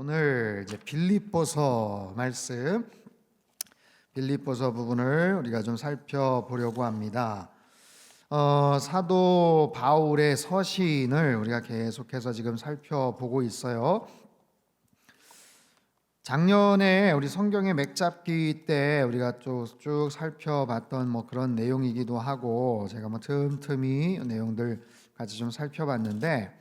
오늘 이제 빌립보서 말씀, 빌립보서 부분을 우리가 좀 살펴보려고 합니다. 사도 바울의 서신을 우리가 계속해서 지금 살펴보고 있어요. 작년에 우리 성경의 맥잡기 때 우리가 쭉 살펴봤던 그런 내용이기도 하고, 제가 틈틈이 내용들 같이 좀 살펴봤는데,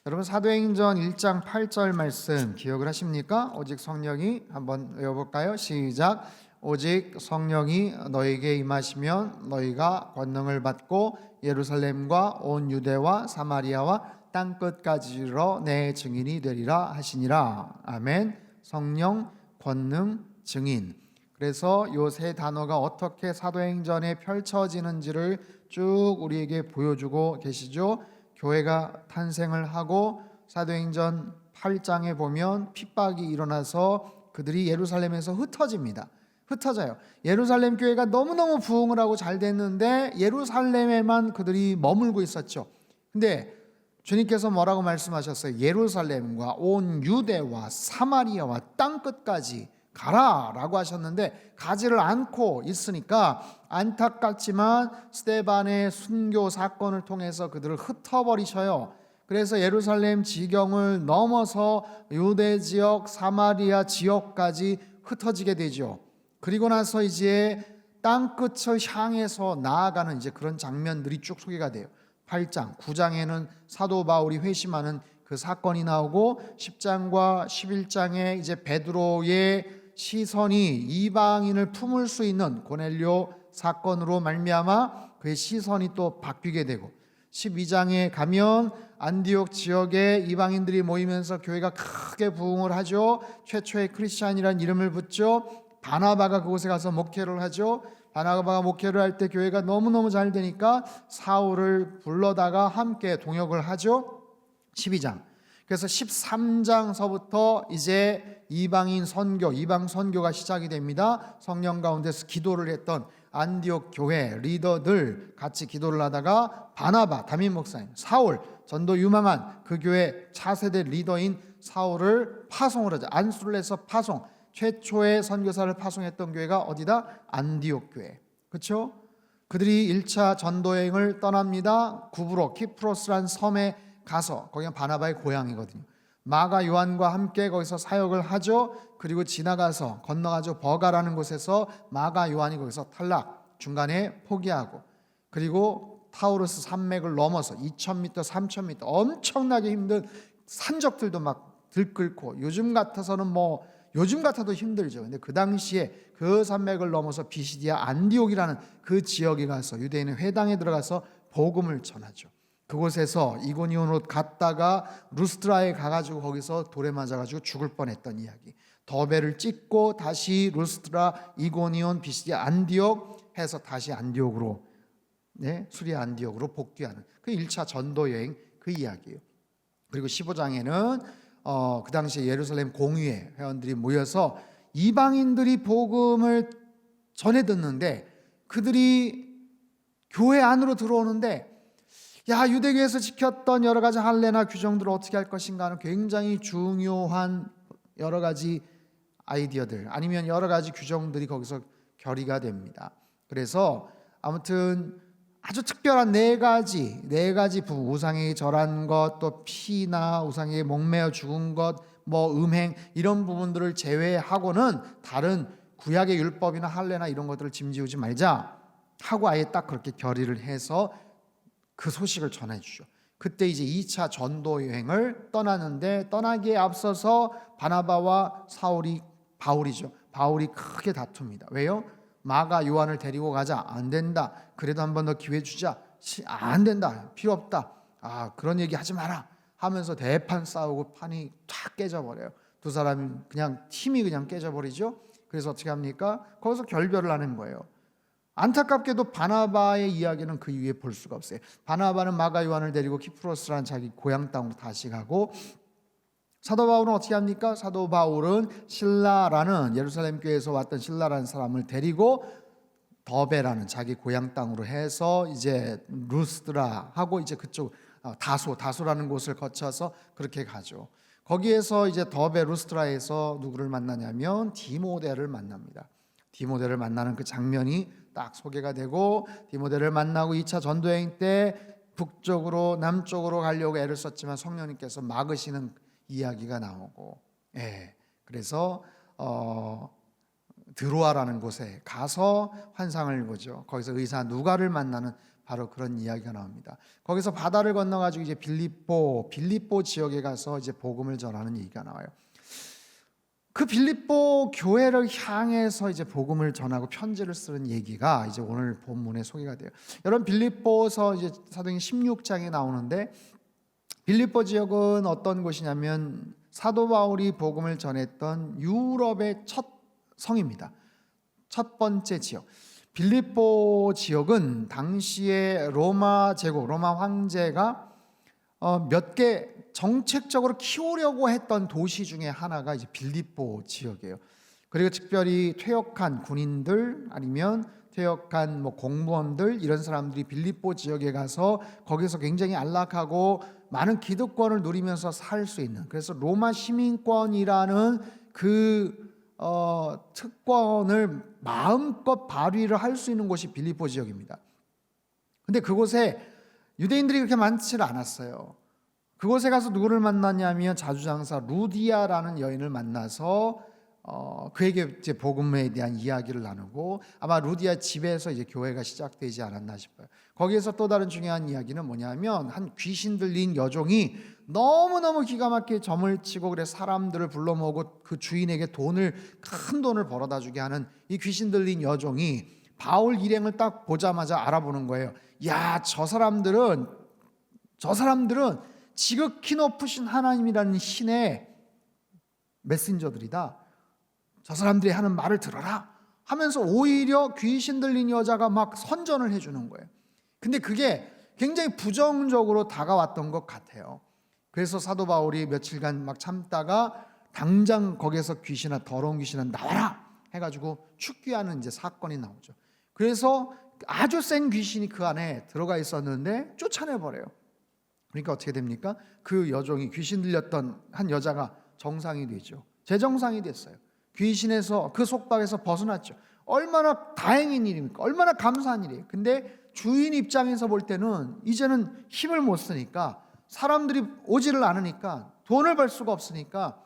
여러분 사도행전 1장 8절 말씀 기억을 하십니까? 오직 성령이, 한번 외워볼까요? 시작. 오직 성령이 너에게 임하시면 너희가 권능을 받고 예루살렘과 온 유대와 사마리아와 땅끝까지로 내 증인이 되리라 하시니라. 아멘. 성령, 권능, 증인. 그래서 이 세 단어가 어떻게 사도행전에 펼쳐지는지를 쭉 우리에게 보여주고 계시죠. 교회가 탄생을 하고 사도행전 8장에 보면 핍박이 일어나서 그들이 예루살렘에서 흩어져요. 예루살렘 교회가 너무너무 부흥을 하고 잘 됐는데 예루살렘에만 그들이 머물고 있었죠. 근데 주님께서 뭐라고 말씀하셨어요? 예루살렘과 온 유대와 사마리아와 땅끝까지 가라라고 하셨는데 가지를 않고 있으니까 안타깝지만 스데반의 순교 사건을 통해서 그들을 흩어버리셔요. 그래서 예루살렘 지경을 넘어서 유대 지역, 사마리아 지역까지 흩어지게 되죠. 그리고 나서 이제 땅끝을 향해서 나아가는 이제 그런 장면들이 쭉 소개가 돼요. 8장, 9장에는 사도 바울이 회심하는 그 사건이 나오고 10장과 11장에 이제 베드로의 시선이 이방인을 품을 수 있는 고넬료 사건으로 말미암아 그의 시선이 또 바뀌게 되고, 12장에 가면 안디옥 지역에 이방인들이 모이면서 교회가 크게 부흥을 하죠. 최초의 크리스찬이라는 이름을 붙죠. 바나바가 그곳에 가서 목회를 하죠. 바나바가 목회를 할 때 교회가 너무너무 잘 되니까 사울을 불러다가 함께 동역을 하죠. 12장. 그래서 13장서부터 이제 이방인 선교, 이방 선교가 시작이 됩니다. 성령 가운데서 기도를 했던 안디옥 교회 리더들 같이 기도를 하다가 바나바, 담임 목사님, 사울, 전도 유망한 그 교회 차세대 리더인 사울을 파송을 하죠. 안수를 해서 파송. 최초의 선교사를 파송했던 교회가 어디다? 안디옥 교회. 그렇죠? 그들이 1차 전도여행을 떠납니다. 구브로, 키프로스란 섬에 가서, 거기가 바나바의 고향이거든요. 마가 요한과 함께 거기서 사역을 하죠. 그리고 지나가서 건너가죠. 버가라는 곳에서 마가 요한이 거기서 탈락, 중간에 포기하고, 그리고 타우루스 산맥을 넘어서 2000m, 3000m 엄청나게 힘든 산적들도 막 들끓고, 요즘 같아도 힘들죠. 근데 그 당시에 그 산맥을 넘어서 비시디아 안디옥이라는 그 지역에 가서 유대인의 회당에 들어가서 복음을 전하죠. 그곳에서 이고니온으로 갔다가 루스트라에 가가지고 거기서 돌에 맞아가지고 죽을 뻔했던 이야기. 더베를 찍고 다시 루스트라, 이고니온, 비시디아 안디옥 해서 다시 안디옥으로, 수리아 안디옥으로 복귀하는 그 1차 전도 여행 그 이야기예요. 그리고 15장에는 그 당시에 예루살렘 공의회 회원들이 모여서 이방인들이 복음을 전해 듣는데 그들이 교회 안으로 들어오는데, 유대교에서 지켰던 여러 가지 할례나 규정들을 어떻게 할 것인가 하는 굉장히 중요한 여러 가지 아이디어들, 아니면 여러 가지 규정들이 거기서 결의가 됩니다. 그래서 아무튼 아주 특별한 네 가지 부분, 우상에게 절한 것, 또 피나 우상에게 목매어 죽은 것, 음행, 이런 부분들을 제외하고는 다른 구약의 율법이나 할례나 이런 것들을 짐지우지 말자 하고 아예 딱 그렇게 결의를 해서 그 소식을 전해주죠. 그때 이제 2차 전도 여행을 떠나는데, 떠나기에 앞서서 바나바와 바울이 크게 다툽니다. 왜요? 마가 요한을 데리고 가자. 안 된다. 그래도 한 번 더 기회 주자. 안 된다. 필요 없다. 그런 얘기 하지 마라 하면서 대판 싸우고 판이 탁 깨져버려요. 두 사람이 팀이 그냥 깨져버리죠. 그래서 어떻게 합니까? 거기서 결별을 하는 거예요. 안타깝게도 바나바의 이야기는 그 이후에 볼 수가 없어요. 바나바는 마가 요한을 데리고 키프로스라는 자기 고향 땅으로 다시 가고, 사도 바울은 어떻게 합니까? 사도 바울은 실라라는, 예루살렘 교회에서 왔던 실라라는 사람을 데리고 더베라는 자기 고향 땅으로 해서 이제 루스드라 하고 이제 그쪽 다소라는 곳을 거쳐서 그렇게 가죠. 거기에서 이제 더베 루스트라에서 누구를 만나냐면 디모데를 만납니다. 디모데를 만나는 그 장면이 딱 소개가 되고, 디모데를 만나고 2차 전도여행 때 북쪽으로 남쪽으로 가려고 애를 썼지만 성령님께서 막으시는 이야기가 나오고, 그래서 드로아라는 곳에 가서 환상을 보죠. 거기서 의사 누가를 만나는 바로 그런 이야기가 나옵니다. 거기서 바다를 건너가지고 이제 빌립보 지역에 가서 이제 복음을 전하는 얘기가 나와요. 그 빌립보 교회를 향해서 이제 복음을 전하고 편지를 쓰는 얘기가 이제 오늘 본문에 소개가 돼요. 여러분, 빌립보서 이제 사도행 16장에 나오는데, 빌립보 지역은 어떤 곳이냐면 사도 바울이 복음을 전했던 유럽의 첫 성입니다. 첫 번째 지역. 빌립보 지역은 당시에 로마 제국, 로마 황제가 몇 개 정책적으로 키우려고 했던 도시 중에 하나가 이제 빌립보 지역이에요. 그리고 특별히 퇴역한 군인들 아니면 퇴역한 공무원들, 이런 사람들이 빌립보 지역에 가서 거기서 굉장히 안락하고 많은 기득권을 누리면서 살 수 있는, 그래서 로마 시민권이라는 그 특권을 마음껏 발휘를 할 수 있는 곳이 빌립보 지역입니다. 근데 그곳에 유대인들이 그렇게 많지를 않았어요. 그곳에 가서 누구를 만났냐면 자주장사 루디아라는 여인을 만나서 그에게 이제 복음에 대한 이야기를 나누고, 아마 루디아 집에서 이제 교회가 시작되지 않았나 싶어요. 거기에서 또 다른 중요한 이야기는 뭐냐면, 한 귀신 들린 여종이 너무너무 기가 막히게 점을 치고 그래 사람들을 불러 모으고 그 주인에게 큰 돈을 벌어다 주게 하는 이 귀신 들린 여종이 바울 일행을 딱 보자마자 알아보는 거예요. 야, 저 사람들은 지극히 높으신 하나님이라는 신의 메신저들이다. 저 사람들이 하는 말을 들어라 하면서 오히려 귀신 들린 여자가 막 선전을 해주는 거예요. 근데 그게 굉장히 부정적으로 다가왔던 것 같아요. 그래서 사도 바울이 며칠간 막 참다가 당장 거기에서 더러운 귀신아 나와라 해가지고 축기하는 이제 사건이 나오죠. 그래서 아주 센 귀신이 그 안에 들어가 있었는데 쫓아내버려요. 그러니까 어떻게 됩니까? 그 여종이, 귀신 들렸던 한 여자가 정상이 되죠. 재정상이 됐어요. 귀신에서, 그 속박에서 벗어났죠. 얼마나 다행인 일입니까? 얼마나 감사한 일이에요. 근데 주인 입장에서 볼 때는 이제는 힘을 못 쓰니까, 사람들이 오지를 않으니까, 돈을 벌 수가 없으니까,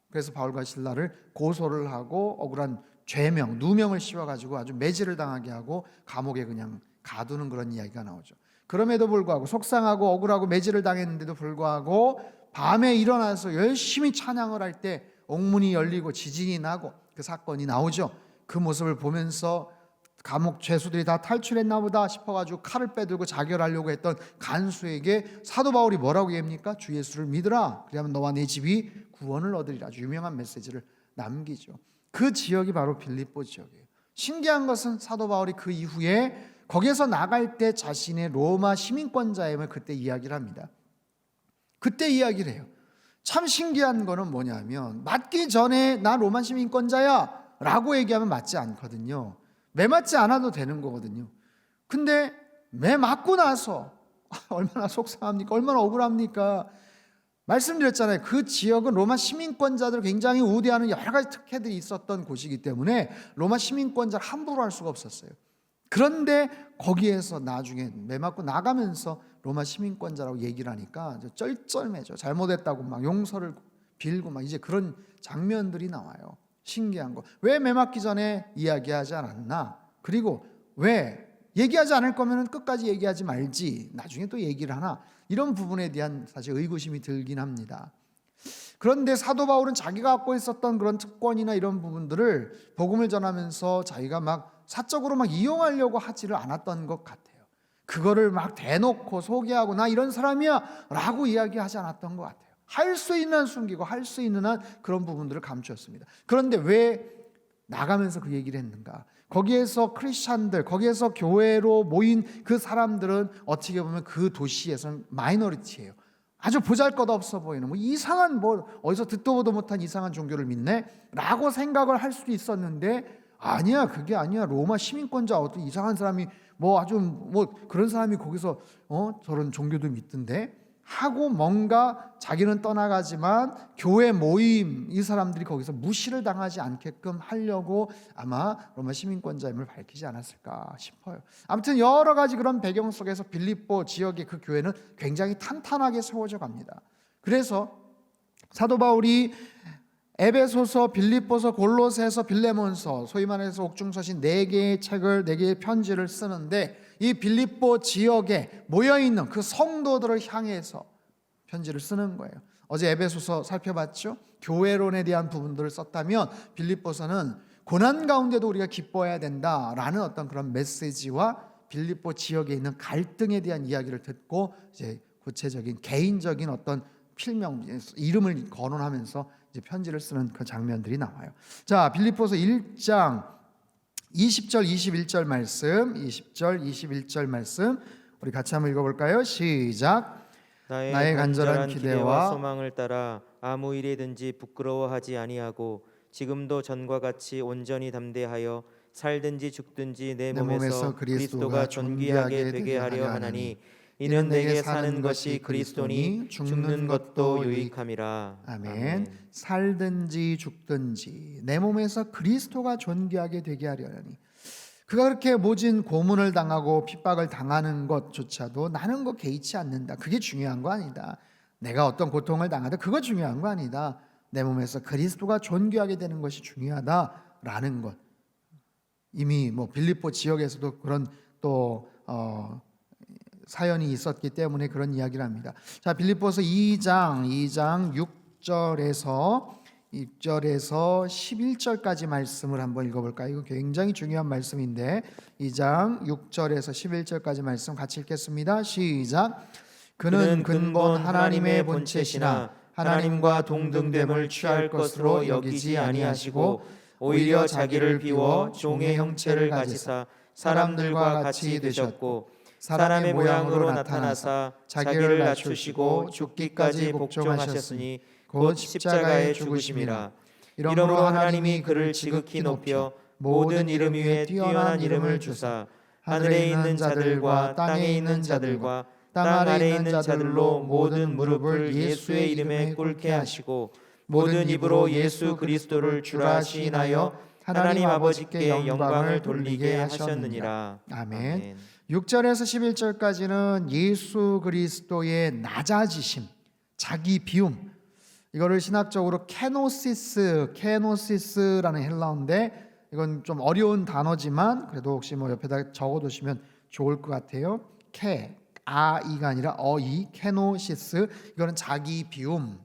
그래서 바울과 실라를 고소를 하고 억울한 죄명, 누명을 씌워가지고 아주 매질을 당하게 하고 감옥에 그냥 가두는 그런 이야기가 나오죠. 그럼에도 불구하고, 속상하고 억울하고 매질을 당했는데도 불구하고 밤에 일어나서 열심히 찬양을 할 때 옥문이 열리고 지진이 나고 그 사건이 나오죠. 그 모습을 보면서 감옥 죄수들이 다 탈출했나 보다 싶어가지고 칼을 빼들고 자결하려고 했던 간수에게 사도 바울이 뭐라고 얘기합니까? 주 예수를 믿으라, 그러면 너와 네 집이 구원을 얻으리라. 아주 유명한 메시지를 남기죠. 그 지역이 바로 빌립보 지역이에요. 신기한 것은 사도 바울이 그 이후에 거기에서 나갈 때 자신의 로마 시민권자임을 그때 이야기를 합니다. 그때 이야기를 해요. 참 신기한 거는 뭐냐면, 맞기 전에 나 로마 시민권자야 라고 얘기하면 맞지 않거든요. 매 맞지 않아도 되는 거거든요. 근데 매 맞고 나서 얼마나 속상합니까? 얼마나 억울합니까? 말씀드렸잖아요. 그 지역은 로마 시민권자들 굉장히 우대하는 여러 가지 특혜들이 있었던 곳이기 때문에 로마 시민권자를 함부로 할 수가 없었어요. 그런데 거기에서 나중에 매 맞고 나가면서 로마 시민권자라고 얘기를 하니까 쩔쩔매죠. 잘못했다고 막 용서를 빌고 막 이제 그런 장면들이 나와요. 신기한 거. 왜 매 맞기 전에 이야기하지 않았나? 그리고 왜 얘기하지 않을 거면 끝까지 얘기하지 말지, 나중에 또 얘기를 하나? 이런 부분에 대한 사실 의구심이 들긴 합니다. 그런데 사도 바울은 자기가 갖고 있었던 그런 특권이나 이런 부분들을 복음을 전하면서 자기가 막 사적으로 막 이용하려고 하지를 않았던 것 같아요. 그거를 막 대놓고 소개하고 나 이런 사람이야 라고 이야기하지 않았던 것 같아요. 할 수 있는 한 숨기고 할 수 있는 한 그런 부분들을 감추었습니다. 그런데 왜 나가면서 그 얘기를 했는가? 거기에서 크리스찬들, 거기에서 교회로 모인 그 사람들은 어떻게 보면 그 도시에서는 마이너리티예요. 아주 보잘것없어 보이는 이상한 어디서 듣도 보도 못한 이상한 종교를 믿네? 라고 생각을 할 수도 있었는데, 아니야, 그게 아니야. 로마 시민권자 어떤 이상한 사람이 아주 그런 사람이 거기서 저런 종교도 믿던데 하고 뭔가 자기는 떠나가지만 교회 모임 이 사람들이 거기서 무시를 당하지 않게끔 하려고 아마 로마 시민권자임을 밝히지 않았을까 싶어요. 아무튼 여러 가지 그런 배경 속에서 빌립보 지역의 그 교회는 굉장히 탄탄하게 세워져 갑니다. 그래서 사도 바울이 에베소서, 빌립보서, 골로새서, 빌레몬서, 소위 말해서 옥중서신 4개의 책을 4개의 편지를 쓰는데 이 빌립보 지역에 모여있는 그 성도들을 향해서 편지를 쓰는 거예요. 어제 에베소서 살펴봤죠? 교회론에 대한 부분들을 썼다면 빌립보서는 고난 가운데도 우리가 기뻐해야 된다라는 어떤 그런 메시지와 빌립보 지역에 있는 갈등에 대한 이야기를 듣고 이제 구체적인 개인적인 어떤 필명 이름을 거론하면서 이제 편지를 쓰는 그 장면들이 나와요. 자, 빌립보서 1장 20절 21절 말씀, 20절 21절 말씀 우리 같이 한번 읽어볼까요? 시작. 나의 간절한 기대와 소망을 따라 아무 일에든지 부끄러워하지 아니하고 지금도 전과 같이 온전히 담대하여 살든지 죽든지 내 몸에서 그리스도가 존귀하게 되게 하려 하나니 이는 내게 사는 것이 그리스도니 죽는 것도 유익함이라. 아멘. 살든지 죽든지 내 몸에서 그리스도가 존귀하게 되게 하려니. 그가 그렇게 모진 고문을 당하고 핍박을 당하는 것조차도 나는 거 개의치 않는다. 그게 중요한 거 아니다. 내가 어떤 고통을 당하든 그거 중요한 거 아니다. 내 몸에서 그리스도가 존귀하게 되는 것이 중요하다라는 것. 이미 뭐 빌립보 지역에서도 그런 또 사연이 있었기 때문에 그런 이야기를 합니다. 자, 빌립보서 2장 6절에서 11절까지 말씀을 한번 읽어볼까요? 이거 굉장히 중요한 말씀인데 2장 6절에서 11절까지 말씀 같이 읽겠습니다. 시작. 그는 근본 하나님의 본체시나 하나님과 동등됨을 취할 것으로 여기지 아니하시고 오히려 자기를 비워 종의 형체를 가지사 사람들과 같이 되셨고 사람의 모양으로 나타나사 자기를 낮추시고 죽기까지 복종하셨으니 곧 십자가에 죽으심이라. 이러므로 하나님이 그를 지극히 높여 모든 이름 위에 뛰어난 이름을 주사 하늘에 있는 자들과 땅에 있는 자들과 땅 아래에 있는 자들로 모든 무릎을 예수의 이름에 꿇게 하시고 모든 입으로 예수 그리스도를 주라 시인하여 하나님 아버지께 영광을 돌리게 하셨느니라. 아멘. 6절에서 11절까지는 예수 그리스도의 낮아지심, 자기 비움, 이거를 신학적으로 케노시스라는 헬라어인데 이건 좀 어려운 단어지만 그래도 혹시 뭐 옆에다 적어두시면 좋을 것 같아요. 이가 아니라 케노시스. 이거는 자기 비움,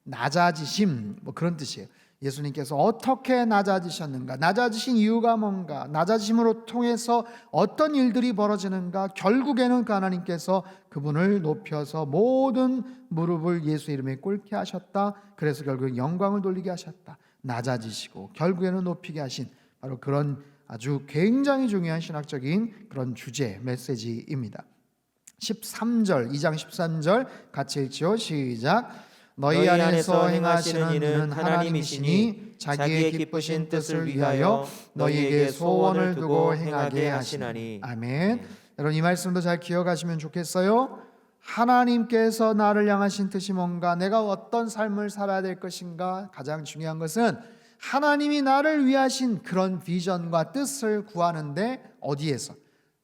낮아지심 뭐 그런 뜻이에요. 예수님께서 어떻게 낮아지셨는가, 낮아지신 이유가 뭔가, 낮아지심으로 통해서 어떤 일들이 벌어지는가, 결국에는 그 하나님께서 그분을 높여서 모든 무릎을 예수 이름에 꿇게 하셨다. 그래서 결국 영광을 돌리게 하셨다. 낮아지시고 결국에는 높이게 하신 바로 그런 아주 굉장히 중요한 신학적인 그런 주제, 메시지입니다. 2장 13절 같이 읽죠. 시작. 너희 안에서 행하시는 이는 하나님이시니 자기의 기쁘신 뜻을 위하여 너희에게 소원을 두고 행하게 하시나니. 아멘. 여러분 이 말씀도 잘 기억하시면 좋겠어요. 하나님께서 나를 향하신 뜻이 뭔가, 내가 어떤 삶을 살아야 될 것인가, 가장 중요한 것은 하나님이 나를 위하신 그런 비전과 뜻을 구하는데 어디에서?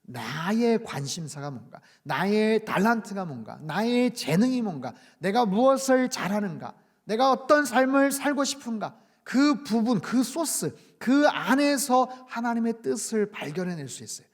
나의 관심사가 뭔가, 나의 달란트가 뭔가, 나의 재능이 뭔가, 내가 무엇을 잘하는가, 내가 어떤 삶을 살고 싶은가, 그 부분, 그 소스, 그 안에서 하나님의 뜻을 발견해낼 수 있어요.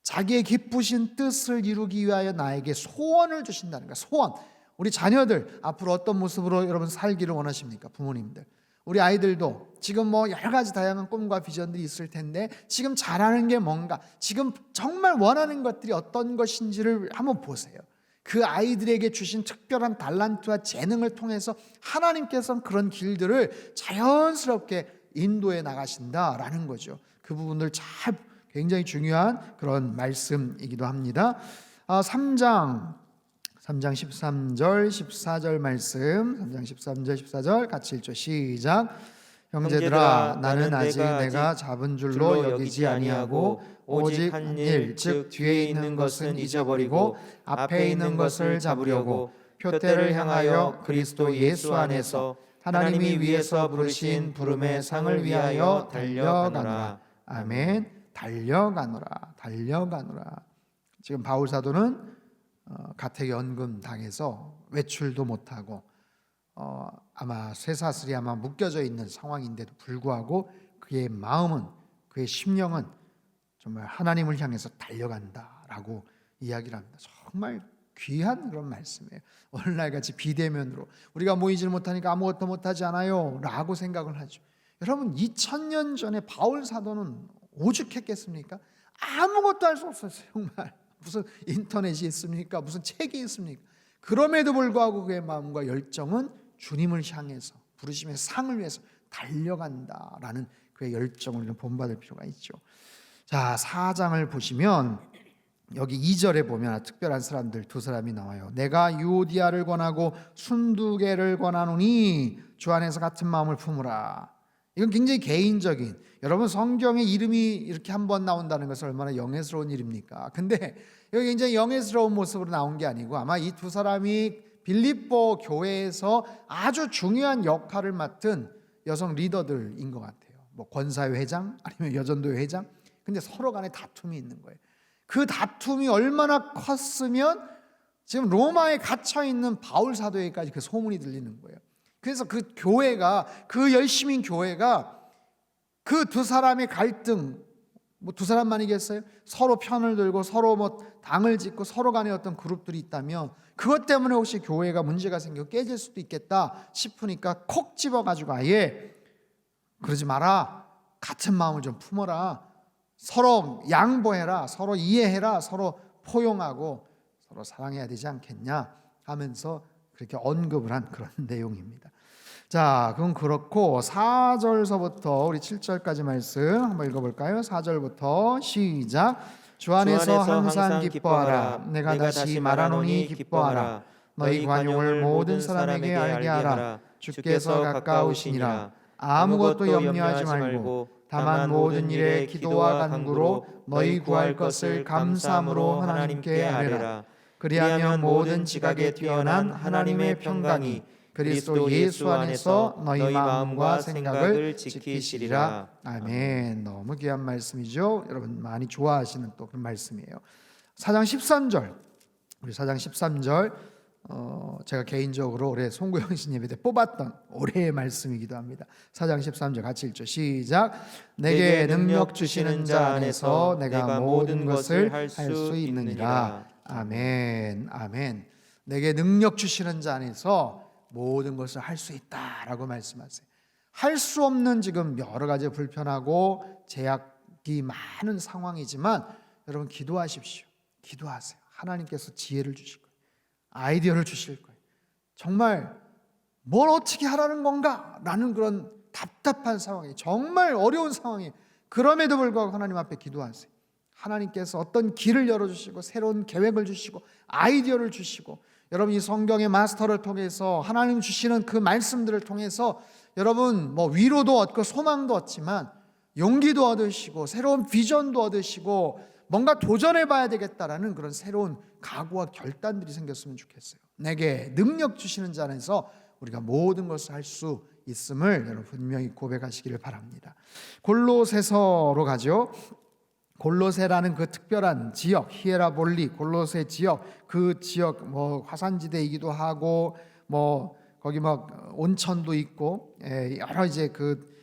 자기의 기쁘신 뜻을 이루기 위하여 나에게 소원을 주신다는 거야. 소원. 우리 자녀들 앞으로 어떤 모습으로 여러분 살기를 원하십니까? 부모님들, 우리 아이들도 지금 뭐 여러 가지 다양한 꿈과 비전들이 있을 텐데 지금 잘하는 게 뭔가, 지금 정말 원하는 것들이 어떤 것인지를 한번 보세요. 그 아이들에게 주신 특별한 달란트와 재능을 통해서 하나님께서는 그런 길들을 자연스럽게 인도해 나가신다라는 거죠. 그 부분들 잘, 굉장히 중요한 그런 말씀이기도 합니다. 3장 13절 14절 말씀, 3장 13절 14절 같이 읽죠. 시작. 형제들아 나는 아직 내가 잡은 줄로 여기지 아니하고 오직 한 일 즉 뒤에 있는 것은 잊어버리고 앞에 있는 것을 잡으려고 표대를 향하여 그리스도 예수 안에서 하나님이 위에서 부르신 부름의 상을 위하여 달려가노라. 아멘. 달려가노라. 지금 바울 사도는 가택연금 당해서 외출도 못하고 아마 쇠사슬이 아마 묶여져 있는 상황인데도 불구하고 그의 마음은, 그의 심령은 정말 하나님을 향해서 달려간다라고 이야기를 합니다. 정말 귀한 그런 말씀이에요. 오늘날같이 비대면으로 우리가 모이질 못하니까 아무것도 못하지 않아요 라고 생각을 하죠. 여러분 2000년 전에 바울 사도는 오죽했겠습니까? 아무것도 할 수 없었어요. 정말 무슨 인터넷이 있습니까? 무슨 책이 있습니까? 그럼에도 불구하고 그의 마음과 열정은 주님을 향해서 부르심의 상을 위해서 달려간다라는 그의 열정을 우리는 본받을 필요가 있죠. 자, 4장을 보시면 여기 2절에 보면 특별한 사람들 두 사람이 나와요. 내가 유오디아를 권하고 순두개를 권하노니 주 안에서 같은 마음을 품으라. 이건 굉장히 개인적인, 여러분 성경에 이름이 이렇게 한번 나온다는 것은 얼마나 영예스러운 일입니까? 근데 여기 굉장히 영예스러운 모습으로 나온 게 아니고 아마 이 두 사람이 빌립보 교회에서 아주 중요한 역할을 맡은 여성 리더들인 것 같아요. 뭐 권사회 회장 아니면 여전도회 회장. 근데 서로 간에 다툼이 있는 거예요. 그 다툼이 얼마나 컸으면 지금 로마에 갇혀 있는 바울 사도에게까지 그 소문이 들리는 거예요. 그래서 그 교회가, 그 열심인 교회가 그 두 사람의 갈등, 뭐 두 사람만이겠어요? 서로 편을 들고 서로 뭐 당을 짓고 서로 간에 어떤 그룹들이 있다면 그것 때문에 혹시 교회가 문제가 생겨 깨질 수도 있겠다 싶으니까 콕 집어가지고 아예 그러지 마라, 같은 마음을 좀 품어라, 서로 양보해라, 서로 이해해라, 서로 포용하고 서로 사랑해야 되지 않겠냐 하면서 그렇게 언급을 한 그런 내용입니다. 자, 그건 그렇고 4절서부터 우리 7절까지 말씀 한번 읽어볼까요? 4절부터 시작. 주 안에서 항상 기뻐하라. 내가 다시 말하노니 기뻐하라. 너희 관용을 모든 사람에게 알게 하라. 주께서 가까우시니라. 아무것도 염려하지 말고 다만 모든 일에 기도와 간구로 너희 구할 것을 감사함으로 하나님께 아뢰라. 그리하면 모든 지각에 뛰어난 하나님의 평강이 그리스도 예수 안에서 너희 마음과 생각을 지키시리라. 아멘. 너무 귀한 말씀이죠. 여러분 많이 좋아하시는 또 그런 말씀이에요. 4장 13절, 우리 4장 13절 제가 개인적으로 올해 송구영신 예배 때 뽑았던 올해의 말씀이기도 합니다. 4장 13절 같이 읽죠. 시작. 내게 능력 주시는 자 안에서 내가 모든 것을 할 수 있느니라. 아멘. 아멘. 내게 능력 주시는 자 안에서 모든 것을 할 수 있다라고 말씀하세요. 할 수 없는 지금 여러 가지 불편하고 제약이 많은 상황이지만 여러분 기도하십시오. 기도하세요. 하나님께서 지혜를 주실 거예요. 아이디어를 주실 거예요. 정말 뭘 어떻게 하라는 건가? 라는 그런 답답한 상황이, 정말 어려운 상황이, 그럼에도 불구하고 하나님 앞에 기도하세요. 하나님께서 어떤 길을 열어주시고 새로운 계획을 주시고 아이디어를 주시고, 여러분 이 성경의 마스터를 통해서 하나님 주시는 그 말씀들을 통해서 여러분 뭐 위로도 얻고 소망도 얻지만 용기도 얻으시고 새로운 비전도 얻으시고 뭔가 도전해 봐야 되겠다라는 그런 새로운 각오와 결단들이 생겼으면 좋겠어요. 내게 능력 주시는 자 안에서 우리가 모든 것을 할 수 있음을 여러분 분명히 고백하시기를 바랍니다. 골로새서로 가죠. 골로새라는 그 특별한 지역, 히에라볼리 골로새 지역, 그 지역 뭐 화산지대이기도 하고 뭐 거기 막 온천도 있고 여러 이제 그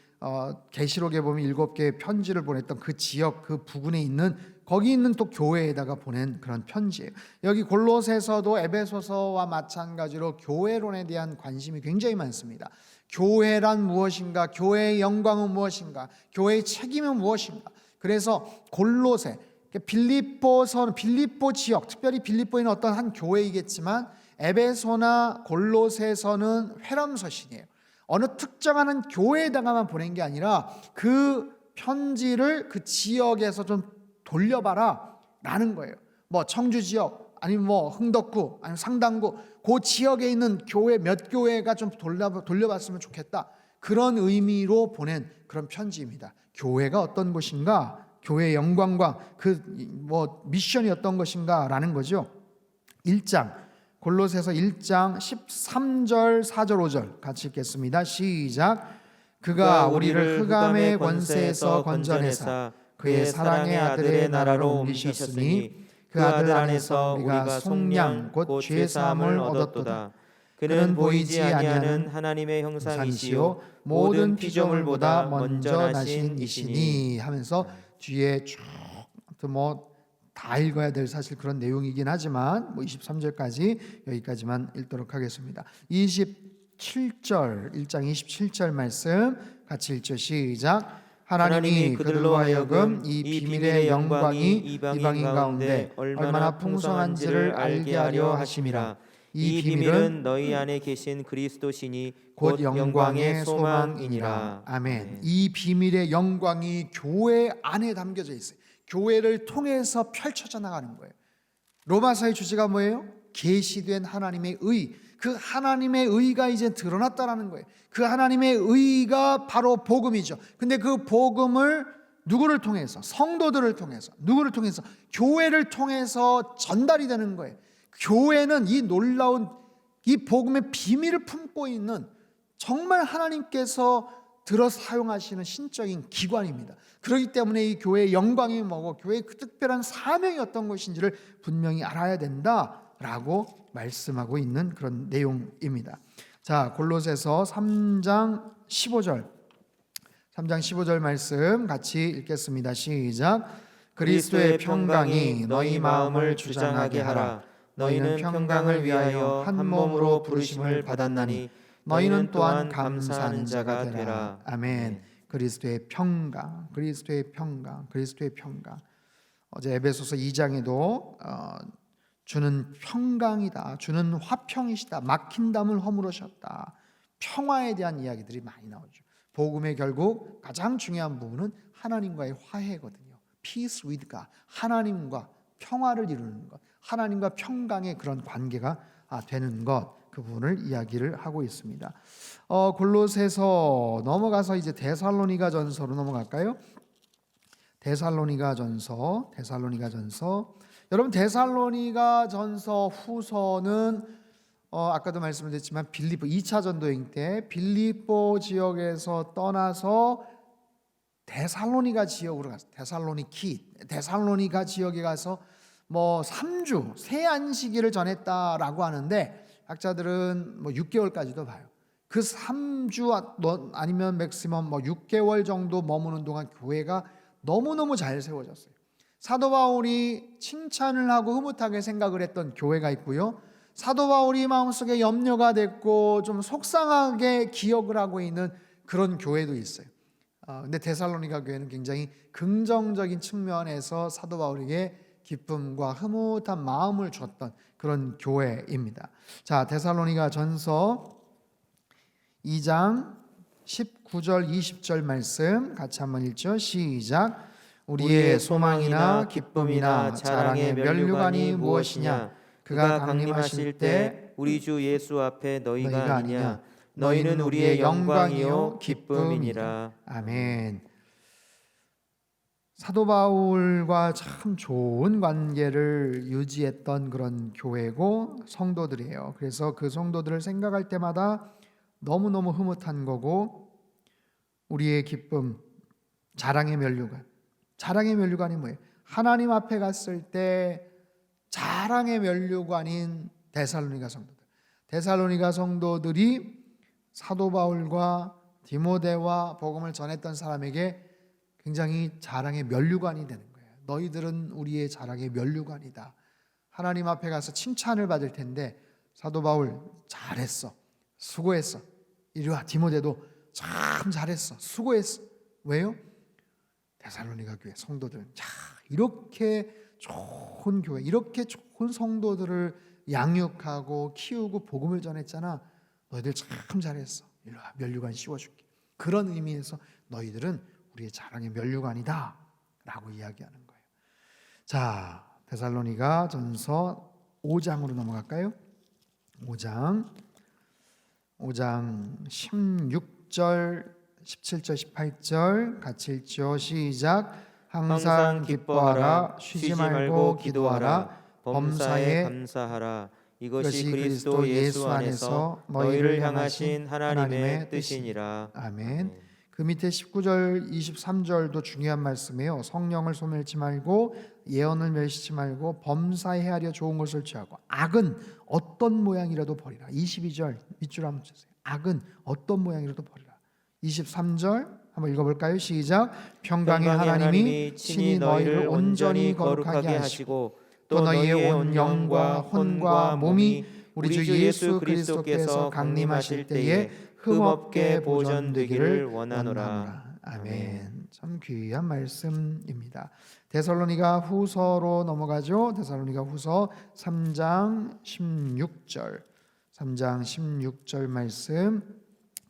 계시록에 보면 7개의 편지를 보냈던 그 지역, 그 부근에 있는 거기 있는 또 교회에다가 보낸 그런 편지예요. 여기 골로새서도 에베소서와 마찬가지로 교회론에 대한 관심이 굉장히 많습니다. 교회란 무엇인가? 교회의 영광은 무엇인가? 교회의 책임은 무엇인가? 그래서 골로새, 빌립보서는 빌립보 지역, 특별히 빌립보에는 어떤 한 교회이겠지만 에베소나 골로새서는 회람서신이에요. 어느 특정한 한 교회에다가만 보낸 게 아니라 그 편지를 그 지역에서 좀 돌려봐라 라는 거예요. 뭐 청주 지역 아니면 뭐 흥덕구 아니면 상당구 그 지역에 있는 교회 몇 교회가 좀 돌려봤으면 좋겠다. 그런 의미로 보낸 그런 편지입니다. 교회가 어떤 곳인가, 교회의 영광과 그 미션이 어떤 것인가라는 거죠. 1장 골로새서 1장 13절 4절 5절 같이 읽겠습니다. 시작. 그가 우리를 흑암의 권세에서 건져내사 그의 사랑의 아들의 나라로 옮기셨으니 그 아들 안에서 우리가 속량 곧 죄 사함을 얻었도다. 그는 보이지 아니하는 하나님의 형상이시요 모든 피조물보다 먼저 나신 이시니 하면서 뒤에 쭉 다 읽어야 될 사실 그런 내용이긴 하지만 23절까지 여기까지만 읽도록 하겠습니다. 27절 1장 27절 말씀 같이 읽죠. 시작. 하나님이 그들로 하여금 이 비밀의 영광이 이방인 가운데 얼마나 풍성한지를 알게 하려 하심이라. 이 비밀은 너희 안에 계신 그리스도시니 곧 영광의 소망이니라. 아멘. 이 비밀의 영광이 교회 안에 담겨져 있어요. 교회를 통해서 펼쳐져 나가는 거예요. 로마서의 주제가 뭐예요? 계시된 하나님의 의. 그 하나님의 의가 이제 드러났다라는 거예요. 그 하나님의 의가 바로 복음이죠. 근데 그 복음을 누구를 통해서? 성도들을 통해서. 누구를 통해서? 교회를 통해서 전달이 되는 거예요. 교회는 이 놀라운 이 복음의 비밀을 품고 있는 정말 하나님께서 들어 사용하시는 신적인 기관입니다. 그렇기 때문에 이 교회의 영광이 뭐고 교회의 그 특별한 사명이 어떤 것인지를 분명히 알아야 된다라고 말씀하고 있는 그런 내용입니다. 자, 골로새서 3장 15절 말씀 같이 읽겠습니다. 시작. 그리스도의 평강이 너희 마음을 주장하게 하라. 너희는 평강을 위하여 한 몸으로 부르심을 받았나니 너희는 또한 감사하는 자가 되라. 아멘. 그리스도의 평강, 그리스도의 평강, 그리스도의 평강. 어제 에베소서 2장에도 주는 평강이다, 주는 화평이시다, 막힌 담을 허물으셨다, 평화에 대한 이야기들이 많이 나오죠. 복음의 결국 가장 중요한 부분은 하나님과의 화해거든요. Peace with God, 하나님과 평화를 이루는 것, 하나님과 평강의 그런 관계가 되는 것, 그 부분을 이야기를 하고 있습니다. 골로새서 넘어가서 이제 데살로니가 전서로 넘어갈까요? 데살로니가 전서. 여러분 데살로니가 전서 후서는 아까도 말씀드렸지만 빌립보 2차 전도행 때 빌립보 지역에서 떠나서 데살로니가 지역으로 갔어요. 데살로니가 지역에 가서 3주 새 안식일을 전했다라고 하는데 학자들은 6개월까지도 봐요. 그 3주 아니면 맥시멈 6개월 정도 머무는 동안 교회가 너무너무 잘 세워졌어요. 사도 바울이 칭찬을 하고 흐뭇하게 생각을 했던 교회가 있고요. 사도 바울이 마음속에 염려가 됐고 좀 속상하게 기억을 하고 있는 그런 교회도 있어요. 근데 데살로니가 교회는 굉장히 긍정적인 측면에서 사도 바울에게 기쁨과 흐뭇한 마음을 줬던 그런 교회입니다. 자, 데살로니가 전서 2장 19절 20절 말씀 같이 한번 읽죠. 시작. 우리의 소망이나 기쁨이나 자랑의 면류관이 무엇이냐? 그가 강림하실 때 우리 주 예수 앞에 너희가 아니냐? 너희는 우리의 영광이요 기쁨이니라. 아멘. 사도 바울과 참 좋은 관계를 유지했던 그런 교회고 성도들이에요. 그래서 그 성도들을 생각할 때마다 너무너무 흐뭇한 거고, 우리의 기쁨, 자랑의 면류관. 자랑의 면류관이 뭐예요? 하나님 앞에 갔을 때 자랑의 면류관인 데살로니가 성도들. 데살로니가 성도들이 사도 바울과 디모데와 복음을 전했던 사람에게 굉장히 자랑의 면류관이 되는 거예요. 너희들은 우리의 자랑의 면류관이다. 하나님 앞에 가서 칭찬을 받을 텐데 사도 바울 잘했어, 수고했어. 이리 와, 디모데도 참 잘했어, 수고했어. 왜요? 데살로니가 교회 성도들, 이렇게 좋은 교회, 이렇게 좋은 성도들을 양육하고 키우고 복음을 전했잖아. 너희들 참 잘했어. 이리 와, 면류관 씌워줄게. 그런 의미에서 너희들은 우리의 자랑의 면류관이다 라고 이야기하는 거예요. 자, 데살로니가 전서 5장으로 넘어갈까요? 5장 16절 16절, 17절, 18절 같이 읽죠. 시작. 항상 기뻐하라, 쉬지 말고 기도하라, 범사에 감사하라. 이것이 그리스도 예수 안에서 너희를 향하신 하나님의 뜻이니라. 아멘. 그 밑에 19절, 23절도 중요한 말씀이에요. 성령을 소멸치 말고 예언을 멸시치 말고 범사에 헤아려 좋은 것을 취하고 악은 어떤 모양이라도 버리라. 22절 밑줄 한번 주세요. 악은 어떤 모양이라도 버리라. 23절 한번 읽어볼까요? 시작. 평강의 하나님이 친히 너희를 온전히 거룩하게 하시고 또 너희의 온 영과 혼과 몸이 우리 주 예수 그리스도께서 강림하실 때에 흠없게 보존되기를 원하노라. 아멘. 참 귀한 말씀입니다. 데살로니가 후서로 넘어가죠. 데살로니가 후서 3장 16절 3장 16절 말씀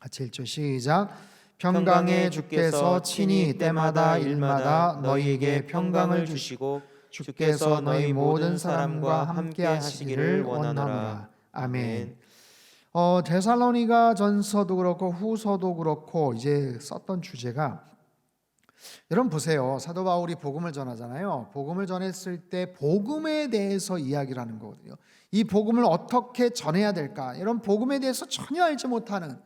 같이 읽죠. 시작. 평강의 주께서 친히 때마다 일마다 너희에게 평강을 주시고 주께서 너희 모든 사람과 함께 하시기를 원하노라. 아멘. 데살로니가 전서도 그렇고 후서도 그렇고 이제 썼던 주제가, 여러분 보세요. 사도 바울이 복음을 전하잖아요. 복음을 전했을 때 복음에 대해서 이야기를 하는 거거든요. 이 복음을 어떻게 전해야 될까? 이런 복음에 대해서 전혀 알지 못하는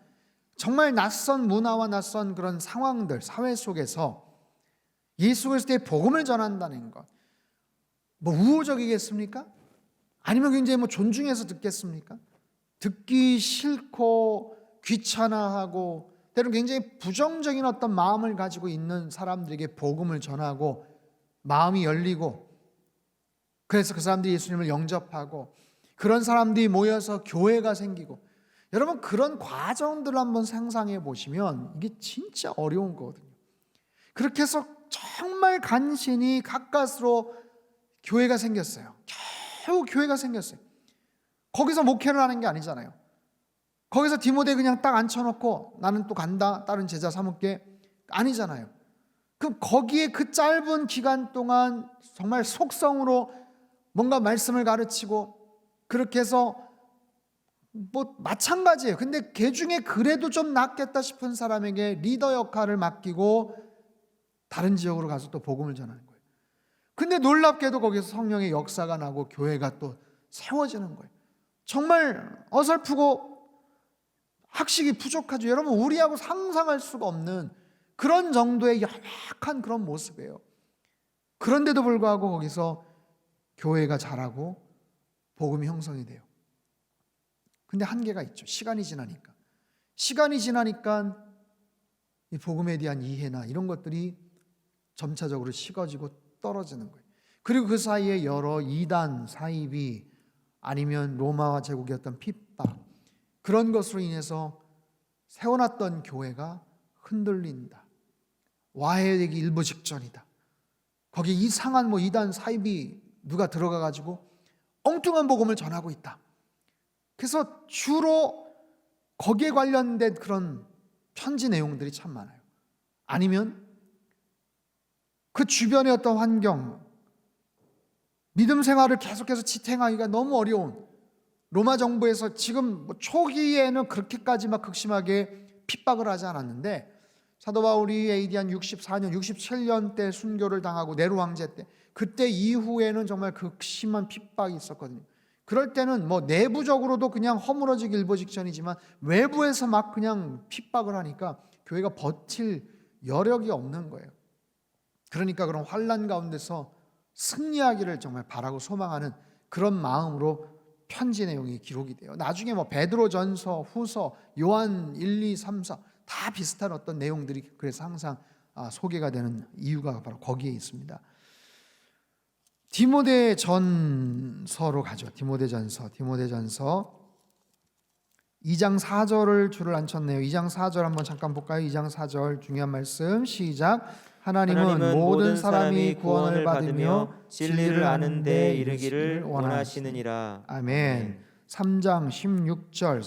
정말 낯선 문화와 낯선 그런 상황들, 사회 속에서 예수 그리스도의 복음을 전한다는 것, 뭐 우호적이겠습니까? 아니면 굉장히 뭐 존중해서 듣겠습니까? 듣기 싫고 귀찮아하고 때로는 굉장히 부정적인 어떤 마음을 가지고 있는 사람들에게 복음을 전하고 마음이 열리고, 그래서 그 사람들이 예수님을 영접하고 그런 사람들이 모여서 교회가 생기고, 여러분 그런 과정들을 한번 상상해 보시면 이게 진짜 어려운 거거든요. 그렇게 해서 정말 간신히 가까스로 교회가 생겼어요. 겨우 교회가 생겼어요. 거기서 목회를 하는 게 아니잖아요. 거기서 디모데 그냥 딱 앉혀놓고 나는 또 간다, 다른 제자 삼을게, 아니잖아요. 그럼 거기에 그 짧은 기간 동안 정말 속성으로 뭔가 말씀을 가르치고, 그렇게 해서 뭐 마찬가지예요. 근데 그 중에 그래도 좀 낫겠다 싶은 사람에게 리더 역할을 맡기고 다른 지역으로 가서 또 복음을 전하는 거예요. 근데 놀랍게도 거기서 성령의 역사가 나고 교회가 또 세워지는 거예요. 정말 어설프고 학식이 부족하죠. 여러분 우리하고 상상할 수가 없는 그런 정도의 연약한 그런 모습이에요. 그런데도 불구하고 거기서 교회가 자라고 복음이 형성이 돼요. 근데 한계가 있죠. 시간이 지나니까 이 복음에 대한 이해나 이런 것들이 점차적으로 식어지고 떨어지는 거예요. 그리고 그 사이에 여러 이단, 사이비, 아니면 로마 제국이었던 핍박, 그런 것으로 인해서 세워놨던 교회가 흔들린다. 와해되기 일보 직전이다. 거기 이상한 뭐 이단, 사이비 누가 들어가가지고 엉뚱한 복음을 전하고 있다. 그래서 주로 거기에 관련된 그런 편지 내용들이 참 많아요. 아니면 그 주변의 어떤 환경, 믿음 생활을 계속해서 지탱하기가 너무 어려운, 로마 정부에서 지금 뭐 초기에는 그렇게까지 막 극심하게 핍박을 하지 않았는데, 사도 바울이 AD 한 64년, 67년 때 순교를 당하고 네로 황제 때, 그때 이후에는 정말 극심한 핍박이 있었거든요. 그럴 때는 뭐 내부적으로도 그냥 허물어지기 일보 직전이지만 외부에서 막 그냥 핍박을 하니까 교회가 버틸 여력이 없는 거예요. 그러니까 그런 환난 가운데서 승리하기를 정말 바라고 소망하는 그런 마음으로 편지 내용이 기록이 돼요. 나중에 뭐 베드로전서, 후서, 요한 1, 2, 3, 4 다 비슷한 어떤 내용들이 그래서 항상 소개가 되는 이유가 바로 거기에 있습니다. 디모데전서로 가죠. 디모데전서 2장 4절을 줄을 앉혔네요. 2장 4절 한번 잠깐 볼까요? 2장 4절 중요한 말씀 시작. 하나님은 모든 사람이 구원을 받으며 진리를 아는 데 이르기를 원하시느니라. 아멘. 3장 16절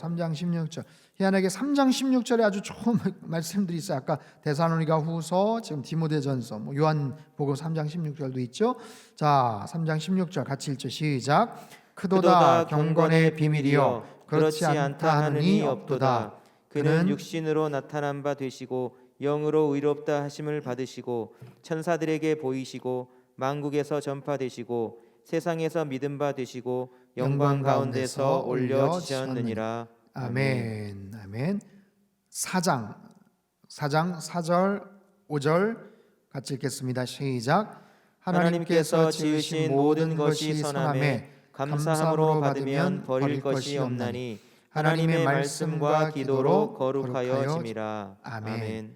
희한하게 3장 16절에 아주 좋은 말씀들이 있어요. 아까 데살로니가 후서, 지금 디모데전서, 뭐 요한복음 3장 16절도 있죠. 자, 3장 16절 같이 읽죠. 시작. 크도다 경건의 비밀이여 그렇지 않다 하느니 없도다. 그는 육신으로 나타난 바 되시고 영으로 의롭다 하심을 받으시고 천사들에게 보이시고 만국에서 전파되시고 세상에서 믿음 바 되시고 영광 가운데서 올려지셨느니라. 아멘. 아멘. 4장 4절 5절 같이 읽겠습니다. 시작. 하나님께서 지으신 모든 것이 선함에 감사함으로 받으면 버릴 것이 없나니 하나님의 말씀과 기도로 거룩하여짐이라. 아멘.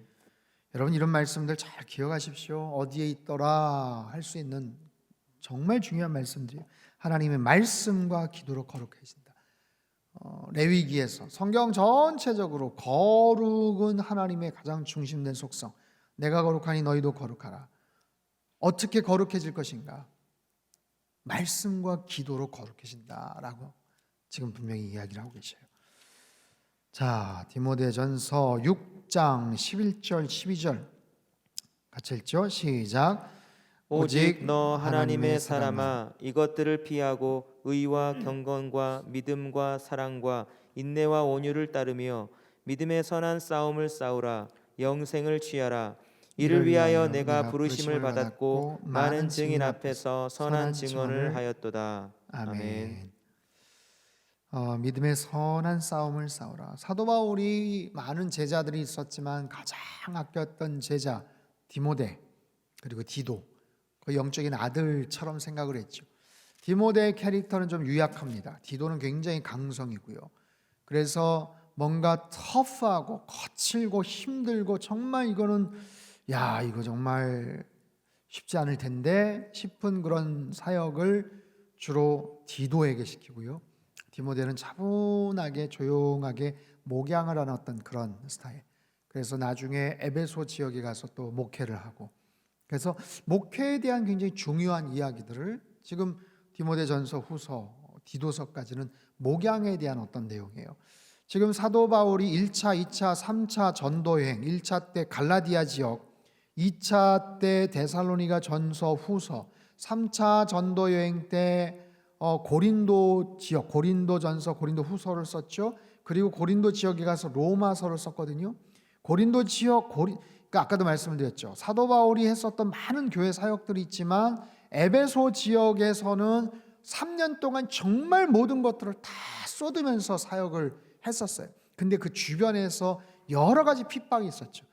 여러분 이런 말씀들 잘 기억하십시오. 어디에 있더라 할 수 있는 정말 중요한 말씀들이에요. 하나님의 말씀과 기도로 거룩해진다. 레위기에서 성경 전체적으로 거룩은 하나님의 가장 중심된 속성. 내가 거룩하니 너희도 거룩하라. 어떻게 거룩해질 것인가? 말씀과 기도로 거룩해진다라고 지금 분명히 이야기를 하고 계셔요. 자, 디모데전서 6장 11절 12절 같이 읽죠. 시작. 오직 너 하나님의 사람아 이것들을 피하고 의와 경건과 믿음과 사랑과 인내와 온유를 따르며 믿음의 선한 싸움을 싸우라. 영생을 취하라. 이를 위하여 내가 부르심을 받았고 많은 증인 앞에서 선한 증언을 하였도다. 아멘. 믿음의 선한 싸움을 싸우라. 사도 바울이 많은 제자들이 있었지만 가장 아꼈던 제자 디모데 그리고 디도, 그 영적인 아들처럼 생각을 했죠. 디모데의 캐릭터는 좀 유약합니다. 디도는 굉장히 강성이고요. 그래서 뭔가 터프하고 거칠고 힘들고 정말 이거는 이거 정말 쉽지 않을 텐데 싶은 그런 사역을 주로 디도에게 시키고요. 디모데는 차분하게 조용하게 목양을 하는 어떤 그런 스타일. 그래서 나중에 에베소 지역에 가서 또 목회를 하고, 그래서 목회에 대한 굉장히 중요한 이야기들을 지금 디모데전서, 후서, 디도서까지는 목양에 대한 어떤 내용이에요. 지금 사도 바울이 1차, 2차, 3차 전도여행, 1차 때 갈라디아 지역, 2차 때 데살로니가 전서, 후서, 3차 전도여행 때 고린도 지역, 고린도 전서, 고린도 후서를 썼죠. 그리고 고린도 지역에 가서 로마서를 썼거든요. 고린도 지역, 그러니까 아까도 말씀을 드렸죠. 사도 바울이 했었던 많은 교회 사역들이 있지만 에베소 지역에서는 3년 동안 정말 모든 것들을 다 쏟으면서 사역을 했었어요. 근데 그 주변에서 여러 가지 핍박이 있었죠.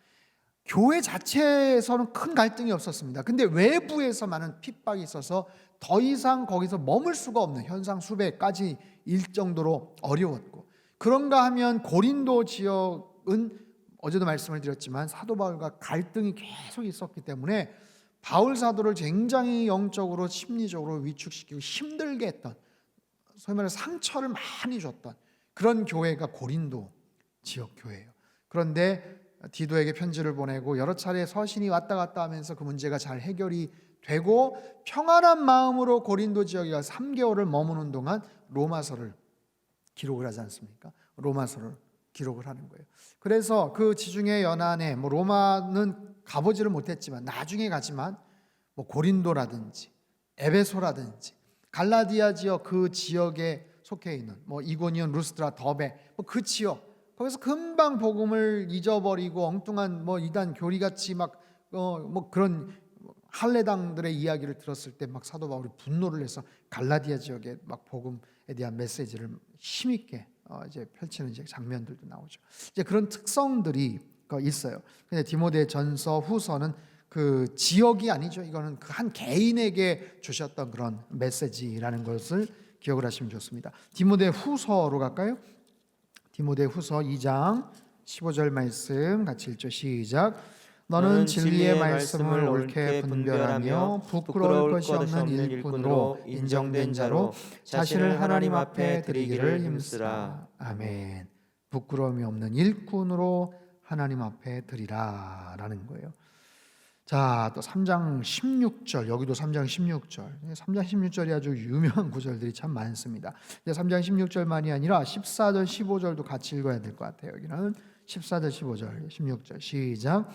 교회 자체에서는 큰 갈등이 없었습니다. 근데 외부에서 많은 핍박이 있어서 더 이상 거기서 머물 수가 없는 현상 수배까지 일 정도로 어려웠고, 그런가 하면 고린도 지역은 어제도 말씀을 드렸지만 사도 바울과 갈등이 계속 있었기 때문에 바울 사도를 굉장히 영적으로 심리적으로 위축시키고 힘들게 했던, 소위 말해서 상처를 많이 줬던 그런 교회가 고린도 지역 교회예요. 그런데 디도에게 편지를 보내고 여러 차례 서신이 왔다 갔다 하면서 그 문제가 잘 해결이 되고 평안한 마음으로 고린도 지역에 가서 3개월을 머무는 동안 로마서를 기록을 하지 않습니까? 로마서를 기록을 하는 거예요. 그래서 그 지중해 연안에 로마는 가보지를 못했지만 나중에 가지만 고린도라든지 에베소라든지 갈라디아 지역, 그 지역에 속해 있는 이고니온, 루스드라, 더베 그 지역, 거기서 금방 복음을 잊어버리고 엉뚱한 이단 교리같이 그런 할례당들의 이야기를 들었을 때 사도 바울이 분노를 해서 갈라디아 지역에 복음에 대한 메시지를 힘있게 이제 펼치는 이제 장면들도 나오죠. 이제 그런 특성들이 있어요. 근데 디모데 전서, 후서는 그 지역이 아니죠. 이거는 그 한 개인에게 주셨던 그런 메시지라는 것을 기억을 하시면 좋습니다. 디모데 후서로 갈까요? 디모데 후서 2장 15절 말씀 같이 읽죠. 시작. 너는 진리의 말씀을 옳게 분별하며 부끄러울 것이 없는 일꾼으로 인정된 자로 자신을 하나님 앞에 드리기를 힘쓰라. 아멘. 부끄러움이 없는 일꾼으로 하나님 앞에 드리라 라는 거예요. 자, 또 3장 16절, 여기도 3장 16절. 3장 16절이 아주 유명한 구절들이 참 많습니다. 3장 16절만이 아니라 14절, 15절도 같이 읽어야 될 것 같아요. 여기는 14절, 15절, 16절 시작.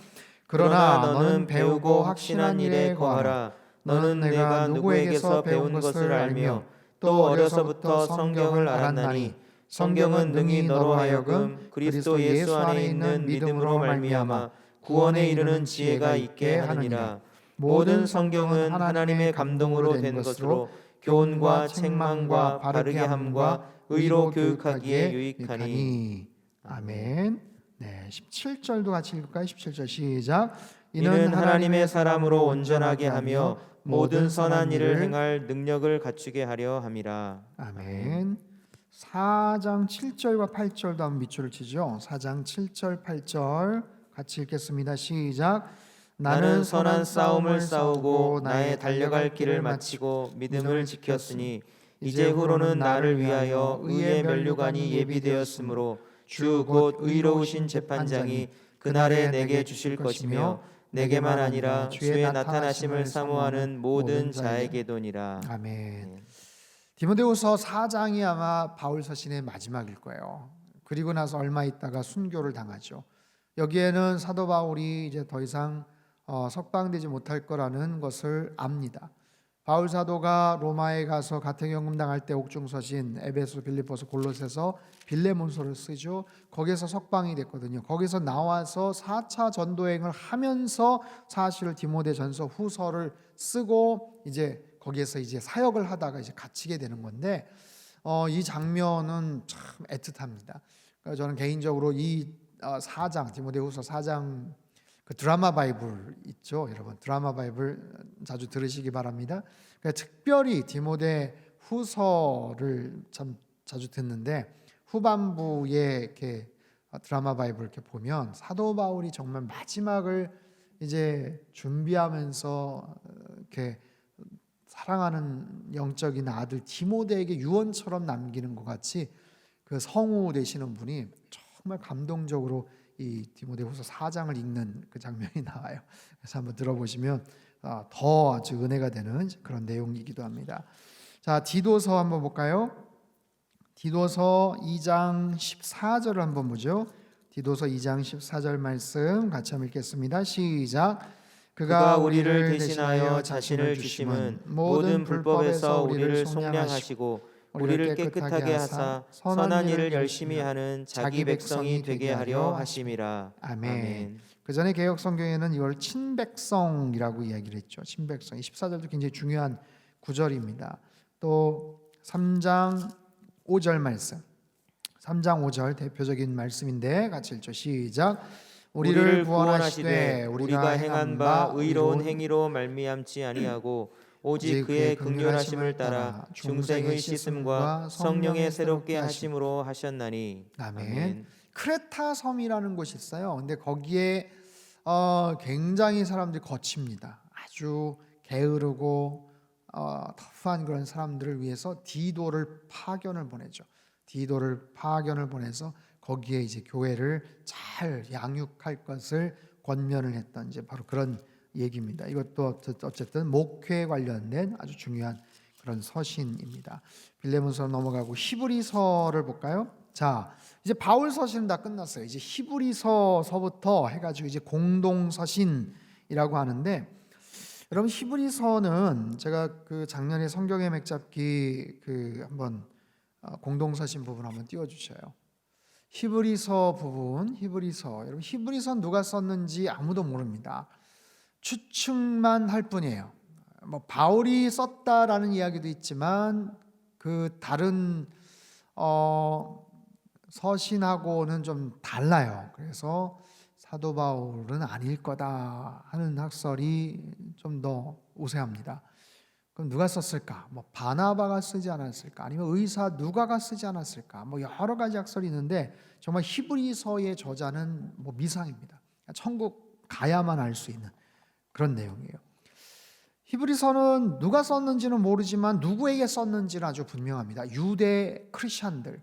그러나 너는 배우고 확신한 일에 거하라. 너는 내가 누구에게서 배운 것을 알며 또 어려서부터 성경을 알았나니 성경은 능히 너로 하여금 그리스도 예수 안에 있는 믿음으로 말미암아 구원에 이르는 지혜가 있게 하느니라. 모든 성경은 하나님의 감동으로 된 것으로 교훈과 책망과 바르게 함과 의로 교육하기에 유익하니. 아멘. 네, 17절도 같이 읽을까요? 17절 시작. 이는 하나님의 사람으로 온전하게 하며 모든 선한 일을 행할 능력을 갖추게 하려 함이라. 아멘. 4장 7절과 8절도 한번 밑줄을 치죠. 4장 7절 8절 같이 읽겠습니다. 시작. 나는 선한 싸움을 싸우고 나의 달려갈 길을 마치고 믿음을 지켰으니 이제 후로는 나를 위하여 의의 면류관이 예비되었으므로 주 곧 의로우신 재판장이 그날에 내게 주실 것이며 내게만 아니라 주의 나타나심을 사모하는 모든 자에게도니라. 아멘. 디모데후서 4장이 아마 바울 서신의 마지막일 거예요. 그리고 나서 얼마 있다가 순교를 당하죠. 여기에는 사도 바울이 이제 더 이상 석방되지 못할 거라는 것을 압니다. 바울 사도가 로마에 가서 가택연금 당할 때 옥중서신 에베소, 빌립보서, 골로새서, 빌레몬서를 쓰죠. 거기서 석방이 됐거든요. 거기서 나와서 4차 전도행을 하면서 사실 디모데전서 후서를 쓰고 이제 거기에서 이제 사역을 하다가 이제 갇히게 되는 건데 이 장면은 참 애틋합니다. 그러니까 저는 개인적으로 이 4장 디모데후서 4장 그 드라마 바이블 있죠, 여러분. 드라마 바이블 자주 들으시기 바랍니다. 그러니까 특별히 디모데 후서를 참 자주 듣는데 후반부에 이렇게 드라마 바이블 이렇게 보면 사도 바울이 정말 마지막을 이제 준비하면서 이렇게 사랑하는 영적인 아들 디모데에게 유언처럼 남기는 것 같이 그 성우 되시는 분이 정말 감동적으로 이 디모데후서 4장을 읽는 그 장면이 나와요. 그래서 한번 들어보시면 더 아주 은혜가 되는 그런 내용이기도 합니다. 자, 디도서 한번 볼까요? 디도서 2장 14절을 한번 보죠. 디도서 2장 14절 말씀 같이 한번 읽겠습니다. 시작. 그가 우리를 대신하여 자신을 주심은 모든 불법에서 우리를 속량하시고 우리를 깨끗하게 하사 선한 일을 열심히 하는 자기 백성이 되게 하려 하심이라. 아멘. 그 전에 개역 성경에는 이걸 친백성이라고 이야기를 했죠. 친백성. 14절도 굉장히 중요한 구절입니다. 또 3장 5절 말씀. 3장 5절 대표적인 말씀인데 같이 읽죠. 시작. 우리를 구원하시되 우리가 행한 바 의로운 행위로 말미암지 아니하고 오직 그의 긍휼하심을 따라 중생의 씻음과 성령의 새롭게 하심으로 하셨나니. 아멘. 크레타 섬이라는 곳이 있어요. 근데 거기에 굉장히 사람들이 거칩니다. 아주 게으르고 터프한 그런 사람들을 위해서 디도를 파견을 보내죠. 디도를 파견을 보내서 거기에 이제 교회를 잘 양육할 것을 권면을 했던 이제 바로 그런 얘기입니다. 이것도 어쨌든 목회에 관련된 아주 중요한 그런 서신입니다. 빌레몬서 넘어가고 히브리서를 볼까요? 자, 이제 바울 서신은 다 끝났어요. 이제 히브리서서부터 해가지고 이제 공동 서신이라고 하는데, 여러분 히브리서는 제가 그 작년에 성경의 맥잡기 그 한번 공동 서신 부분 한번 띄워주셔요. 히브리서 부분, 히브리서. 여러분 히브리서 누가 썼는지 아무도 모릅니다. 추측만 할 뿐이에요. 뭐 바울이 썼다라는 이야기도 있지만 그 다른 서신하고는 좀 달라요. 그래서 사도 바울은 아닐 거다 하는 학설이 좀 더 우세합니다. 그럼 누가 썼을까? 뭐 바나바가 쓰지 않았을까? 아니면 의사 누가가 쓰지 않았을까? 뭐 여러 가지 학설이 있는데 정말 히브리서의 저자는 뭐 미상입니다. 천국 가야만 알 수 있는 그런 내용이에요. 히브리서는 누가 썼는지는 모르지만 누구에게 썼는지는 아주 분명합니다. 유대 크리스천들은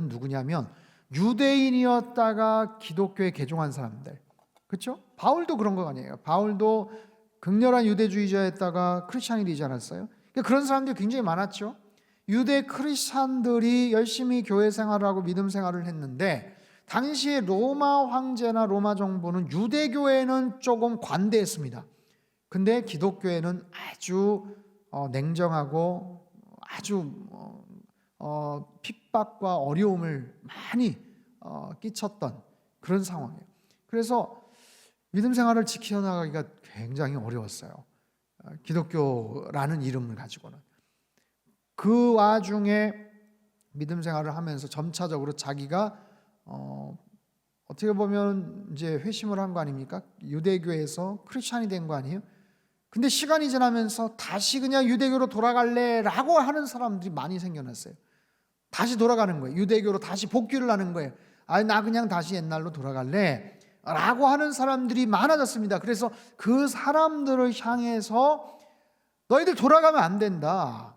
누구냐면 유대인이었다가 기독교에 개종한 사람들. 그렇죠? 바울도 그런 거 아니에요. 바울도 극렬한 유대주의자였다가 크리스천이 되지 않았어요? 그런 사람들이 굉장히 많았죠. 유대 크리스천들이 열심히 교회 생활을 하고 믿음 생활을 했는데 당시에 로마 황제나 로마 정부는 유대교회는 조금 관대했습니다. 근데 기독교회는 아주 냉정하고 아주 핍박과 어려움을 많이 끼쳤던 그런 상황이에요. 그래서 믿음 생활을 지켜나가기가 굉장히 어려웠어요. 기독교라는 이름을 가지고는. 그 와중에 믿음 생활을 하면서 점차적으로 자기가 어떻게 보면 이제 회심을 한 거 아닙니까? 유대교에서 크리스찬이 된 거 아니에요? 근데 시간이 지나면서 다시 그냥 유대교로 돌아갈래라고 하는 사람들이 많이 생겨났어요. 다시 돌아가는 거예요. 유대교로 다시 복귀를 하는 거예요. 나 그냥 다시 옛날로 돌아갈래 라고 하는 사람들이 많아졌습니다. 그래서 그 사람들을 향해서 너희들 돌아가면 안 된다.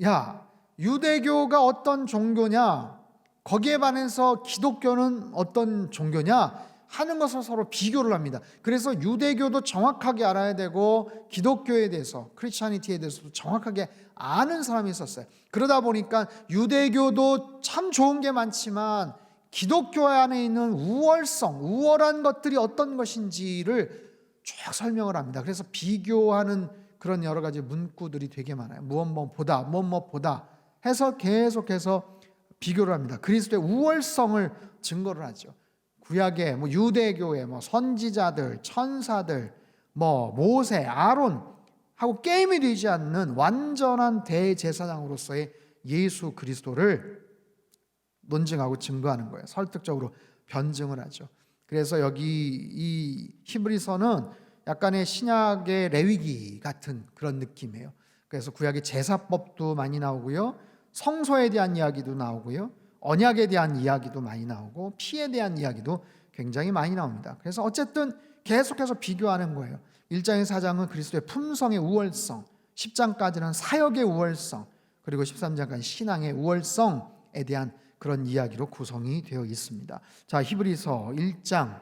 야, 유대교가 어떤 종교냐, 거기에 반해서 기독교는 어떤 종교냐 하는 것을 서로 비교를 합니다. 그래서 유대교도 정확하게 알아야 되고 기독교에 대해서, 크리스찬리티에 대해서도 정확하게 아는 사람이 있었어요. 그러다 보니까 유대교도 참 좋은 게 많지만 기독교 안에 있는 우월한 것들이 어떤 것인지를 쭉 설명을 합니다. 그래서 비교하는 그런 여러 가지 문구들이 되게 많아요. 무엇보다 해서 계속해서 비교를 합니다. 그리스도의 우월성을 증거를 하죠. 구약의 유대교의 선지자들, 천사들, 모세, 아론 하고 게임이 되지 않는 완전한 대제사장으로서의 예수 그리스도를 논증하고 증거하는 거예요. 설득적으로 변증을 하죠. 그래서 여기 이 히브리서는 약간의 신약의 레위기 같은 그런 느낌이에요. 그래서 구약의 제사법도 많이 나오고요, 성소에 대한 이야기도 나오고요, 언약에 대한 이야기도 많이 나오고 피에 대한 이야기도 굉장히 많이 나옵니다. 그래서 어쨌든 계속해서 비교하는 거예요. 1장의 4장은 그리스도의 품성의 우월성, 10장까지는 사역의 우월성, 그리고 13장까지 신앙의 우월성에 대한 그런 이야기로 구성이 되어 있습니다. 자, 히브리서 1장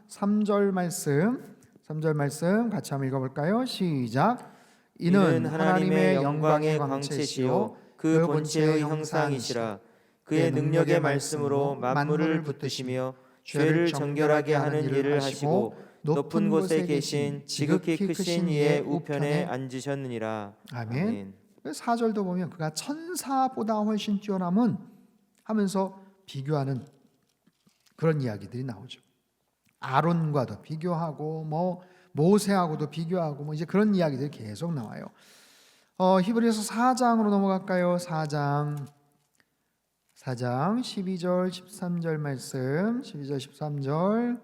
3절 말씀 같이 한번 읽어볼까요? 시작. 이는 하나님의 영광의 광채시요 그 본체의 형상이시라. 그의 능력의 말씀으로 만물을 붙드시며 죄를 정결하게 하는 일을 하시고 높은 곳에 계신 지극히 크신 이의 우편에 앉으셨느니라. 아멘. 4절도 보면 그가 천사보다 훨씬 뛰어남은 하면서 비교하는 그런 이야기들이 나오죠. 아론과도 비교하고 모세하고도 비교하고 이제 그런 이야기들이 계속 나와요. 히브리서 4장으로 넘어갈까요? 4장 12절 13절 말씀, 12절 13절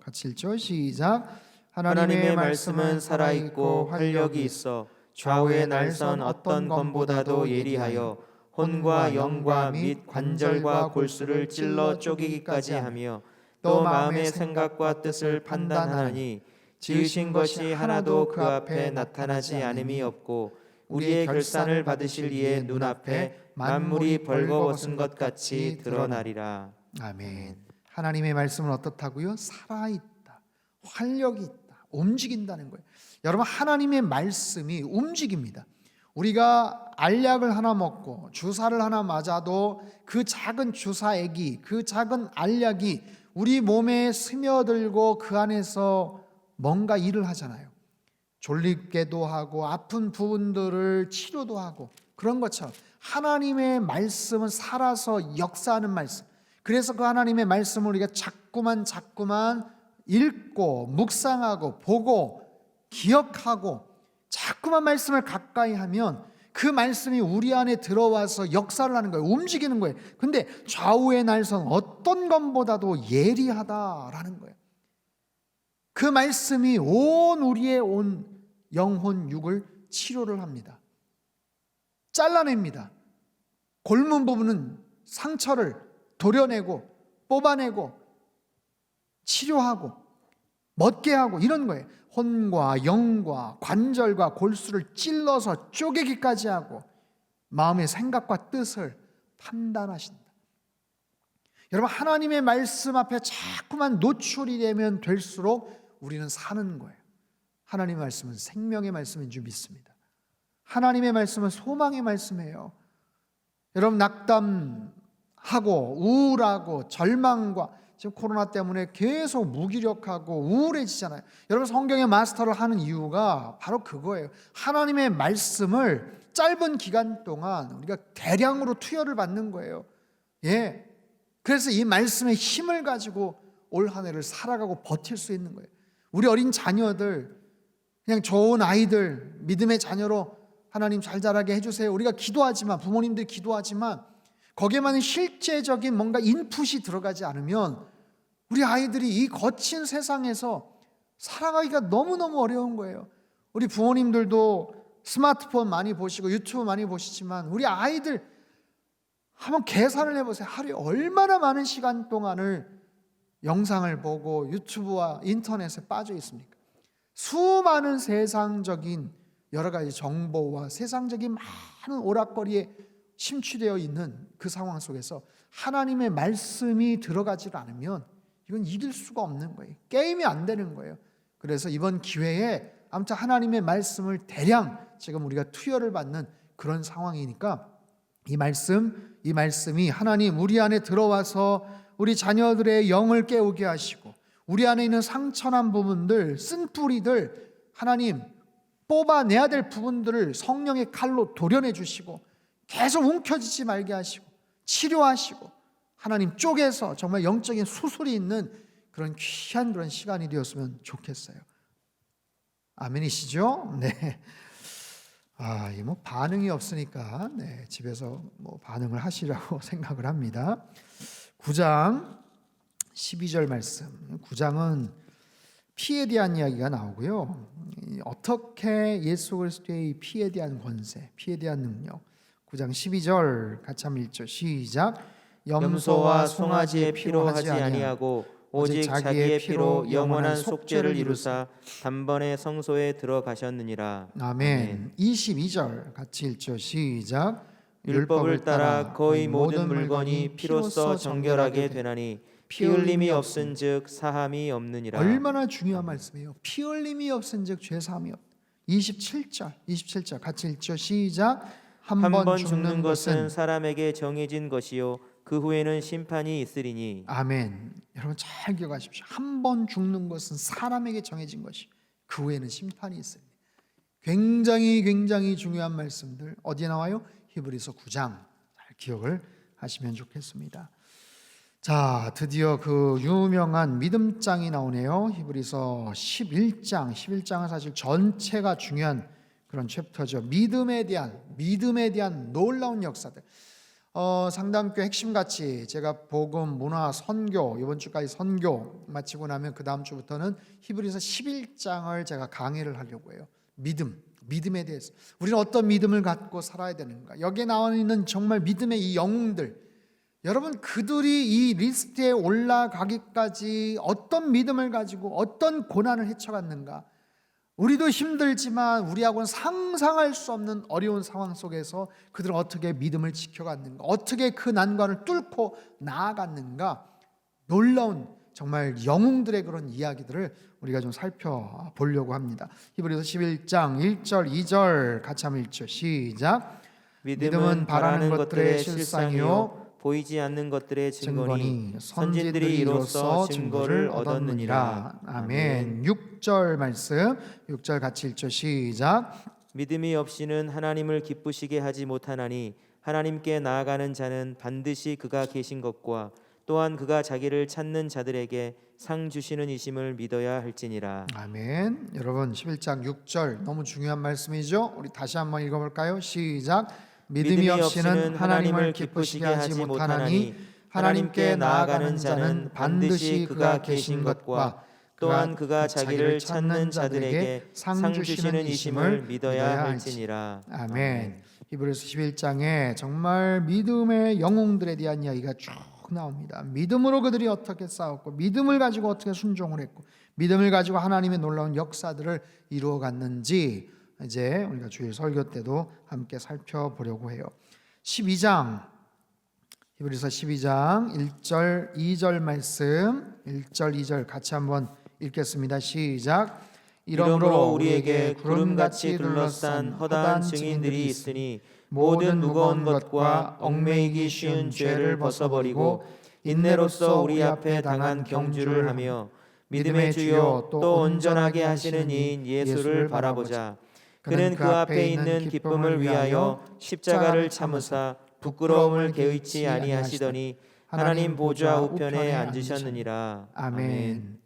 같이 읽죠. 시작. 하나님의 말씀은 살아있고 활력이 있어 좌우의 날선 어떤 검보다도 예리하여 혼과 영과 및 관절과 골수를 찔러 쪼개기까지 하며 또 마음의 생각과 뜻을 판단하니 지으신 것이 하나도 그 앞에 나타나지 않음이 없고 우리의 결산을 받으실 이의 눈앞에 만물이 벌거벗은 것 같이 드러나리라. 아멘. 하나님의 말씀은 어떻다고요? 살아있다, 활력이 있다, 움직인다는 거예요. 여러분, 하나님의 말씀이 움직입니다. 우리가 알약을 하나 먹고 주사를 하나 맞아도 그 작은 주사액이, 그 작은 알약이 우리 몸에 스며들고 그 안에서 뭔가 일을 하잖아요. 졸립게도 하고 아픈 부분들을 치료도 하고 그런 것처럼 하나님의 말씀은 살아서 역사하는 말씀. 그래서 그 하나님의 말씀을 우리가 자꾸만 읽고 묵상하고 보고 기억하고 자꾸만 말씀을 가까이 하면 그 말씀이 우리 안에 들어와서 역사를 하는 거예요. 움직이는 거예요. 근데 좌우의 날선 어떤 것보다도 예리하다라는 거예요. 그 말씀이 우리의 온 영혼 육을 치료를 합니다. 잘라냅니다. 골문 부분은 상처를 도려내고 뽑아내고 치료하고 멎게 하고 이런 거예요. 혼과 영과 관절과 골수를 찔러서 쪼개기까지 하고 마음의 생각과 뜻을 판단하신다. 여러분, 하나님의 말씀 앞에 자꾸만 노출이 되면 될수록 우리는 사는 거예요. 하나님의 말씀은 생명의 말씀인 줄 믿습니다. 하나님의 말씀은 소망의 말씀이에요. 여러분, 낙담하고 우울하고 절망과 지금 코로나 때문에 계속 무기력하고 우울해지잖아요. 여러분 성경의 마스터를 하는 이유가 바로 그거예요. 하나님의 말씀을 짧은 기간 동안 우리가 대량으로 투여를 받는 거예요. 예. 그래서 이 말씀의 힘을 가지고 올 한 해를 살아가고 버틸 수 있는 거예요. 우리 어린 자녀들, 그냥 좋은 아이들, 믿음의 자녀로 하나님 잘 자라게 해주세요. 우리가 기도하지만, 부모님들이 기도하지만 거기에만 실제적인 뭔가 인풋이 들어가지 않으면 우리 아이들이 이 거친 세상에서 살아가기가 너무너무 어려운 거예요. 우리 부모님들도 스마트폰 많이 보시고 유튜브 많이 보시지만 우리 아이들 한번 계산을 해보세요. 하루에 얼마나 많은 시간 동안을 영상을 보고 유튜브와 인터넷에 빠져 있습니까? 수많은 세상적인 여러 가지 정보와 세상적인 많은 오락거리에 심취되어 있는 그 상황 속에서 하나님의 말씀이 들어가지 않으면 이건 이길 수가 없는 거예요. 게임이 안 되는 거예요. 그래서 이번 기회에 아무튼 하나님의 말씀을 대량 지금 우리가 투여를 받는 그런 상황이니까 이 말씀이 하나님 우리 안에 들어와서 우리 자녀들의 영을 깨우게 하시고 우리 안에 있는 상처난 부분들, 쓴뿌리들 하나님 뽑아내야 될 부분들을 성령의 칼로 도려내 주시고 계속 움켜쥐지 말게 하시고 치료하시고 하나님 쪽에서 정말 영적인 수술이 있는 그런 귀한 그런 시간이 되었으면 좋겠어요. 아멘이시죠? 네. 이 뭐 반응이 없으니까 네, 집에서 뭐 반응을 하시라고 생각을 합니다. 9장 12절 말씀. 9장은 피에 대한 이야기가 나오고요. 어떻게 예수 그리스도의 피에 대한 권세, 피에 대한 능력. 9장 12절 같이 한번 읽죠. 시작. 염소와 송아지의 피로 하지 아니하고 오직 자기의 피로 영원한 속죄를 이루사 단번에 성소에 들어가셨느니라. 아멘. 22절 같이 읽죠. 시작. 율법을 따라 거의 모든 물건이 피로써 정결하게 되나니 피 흘림이 없은즉 사함이 없느니라. 얼마나 중요한 말씀이에요. 피 흘림이 없은즉 죄 사함이 없. 27절 같이 읽죠. 시작. 한 번 죽는 것은 사람에게 정해진 것이요 그 후에는 심판이 있으리니. 아멘. 여러분 잘 기억하십시오. 한 번 죽는 것은 사람에게 정해진 것이 그 후에는 심판이 있습니다. 굉장히 중요한 말씀들 어디에 나와요? 히브리서 9장. 잘 기억을 하시면 좋겠습니다. 자, 드디어 그 유명한 믿음장이 나오네요. 히브리서 11장은 사실 전체가 중요한 그런 챕터죠. 믿음에 대한 놀라운 역사들. 상담교 핵심같이 제가 복음, 문화, 선교 이번 주까지 선교 마치고 나면 그 다음 주부터는 히브리서 11장을 제가 강의를 하려고 해요. 믿음에 대해서 우리는 어떤 믿음을 갖고 살아야 되는가. 여기에 나와 있는 정말 믿음의 이 영웅들, 여러분 그들이 이 리스트에 올라가기까지 어떤 믿음을 가지고 어떤 고난을 헤쳐갔는가. 우리도 힘들지만 우리하고는 상상할 수 없는 어려운 상황 속에서 그들은 어떻게 믿음을 지켜갔는가, 어떻게 그 난관을 뚫고 나아갔는가. 놀라운 정말 영웅들의 그런 이야기들을 우리가 좀 살펴보려고 합니다. 히브리서 11장 1절 2절 같이 한번 읽죠. 시작. 믿음은 바라는 것들의 실상이요 보이지 않는 것들의 증거니 선지들이 이로써 증거를 얻었느니라. 아멘. 6절 말씀 6절 같이 읽죠. 시작. 믿음이 없이는 하나님을 기쁘시게 하지 못하나니 하나님께 나아가는 자는 반드시 그가 계신 것과 또한 그가 자기를 찾는 자들에게 상 주시는 이심을 믿어야 할지니라. 아멘. 여러분 11장 6절 너무 중요한 말씀이죠. 우리 다시 한번 읽어볼까요? 시작. 믿음이 없이는 하나님을 기쁘시게 하지 못하나니 하나님께 나아가는 자는 반드시 그가 계신 것과 또한 그가 자기를 찾는 자들에게 상 주시는 이심을 믿어야 할지니라. 아멘. 히브리서 11장에 정말 믿음의 영웅들에 대한 이야기가 쭉 나옵니다. 믿음으로 그들이 어떻게 싸웠고 믿음을 가지고 어떻게 순종을 했고 믿음을 가지고 하나님의 놀라운 역사들을 이루어 갔는지 이제 우리가 주일 설교 때도 함께 살펴보려고 해요. 12장 히브리서 12장 1절 2절 말씀 1절 2절 같이 한번 읽겠습니다. 시작. 이러므로 우리에게 구름같이 둘러싼 허다한 증인들이 있으니 모든 무거운 것과 얽매이기 쉬운 죄를 벗어버리고 인내로서 우리 앞에 당한 경주를 하며 믿음의 주요 또 온전하게 하시는 이인 예수를 바라보자. 그는 그 앞에 있는 기쁨을 위하여 십자가를 참으사 부끄러움을 개의치 아니하시더니 하나님 보좌 우편에 앉으셨느니라. 아멘.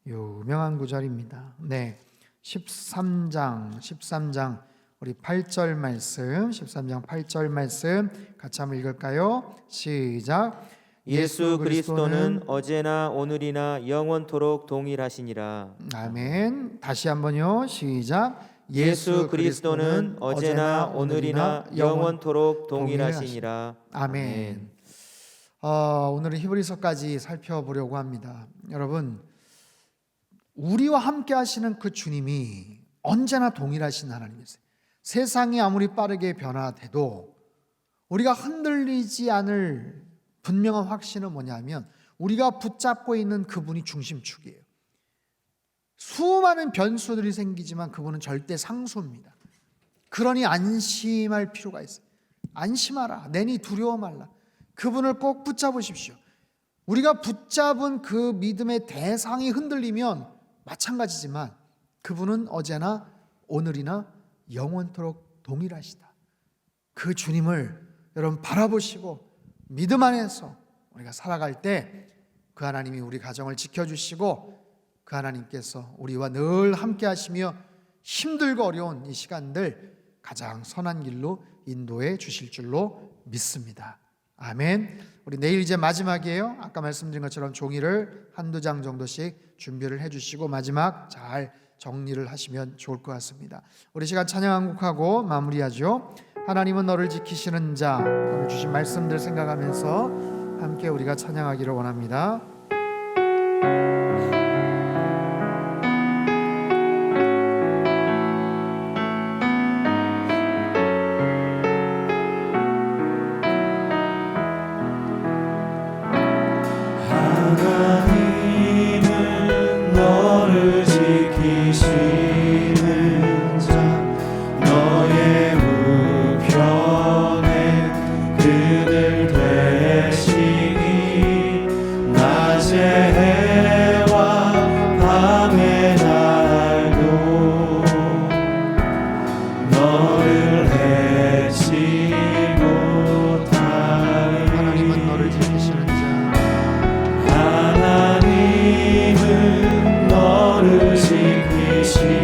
유명한 구절입니다. 네, 13장 우리 8절 말씀, 13장 8절 말씀 같이 한번 읽을까요? 시작. 예수 그리스도는 어제나 오늘이나 영원토록 동일하시니라. 아멘. 다시 한번요. 시작. 예수 그리스도는 어제나 오늘이나 영원토록 동일하시니라. 아멘. 오늘은 히브리서까지 살펴보려고 합니다. 여러분, 우리와 함께 하시는 그 주님이 언제나 동일하신 하나님이세요. 세상이 아무리 빠르게 변화돼도 우리가 흔들리지 않을 분명한 확신은 뭐냐면 우리가 붙잡고 있는 그분이 중심축이에요. 수많은 변수들이 생기지만 그분은 절대 상수입니다. 그러니 안심할 필요가 있어요. 안심하라. 내니 두려워 말라. 그분을 꼭 붙잡으십시오. 우리가 붙잡은 그 믿음의 대상이 흔들리면 마찬가지지만 그분은 어제나 오늘이나 영원토록 동일하시다. 그 주님을 여러분 바라보시고 믿음 안에서 우리가 살아갈 때 그 하나님이 우리 가정을 지켜주시고 그 하나님께서 우리와 늘 함께 하시며 힘들고 어려운 이 시간들 가장 선한 길로 인도해 주실 줄로 믿습니다. 아멘. 우리 내일 이제 마지막이에요. 아까 말씀드린 것처럼 종이를 한두 장 정도씩 준비를 해주시고 마지막 잘 정리를 하시면 좋을 것 같습니다. 우리 시간 찬양 한 곡하고 마무리하죠. 하나님은 너를 지키시는 자, 오늘 주신 말씀들 생각하면서 함께 우리가 찬양하기를 원합니다. 하나님은 너를 지키시는 자, 너의 우편에 그늘 되시니 낮의 해와 밤의 날도 너를 해치 못하리. 하나님은 너를 지키시는 자, 하나님은 너를 지키시는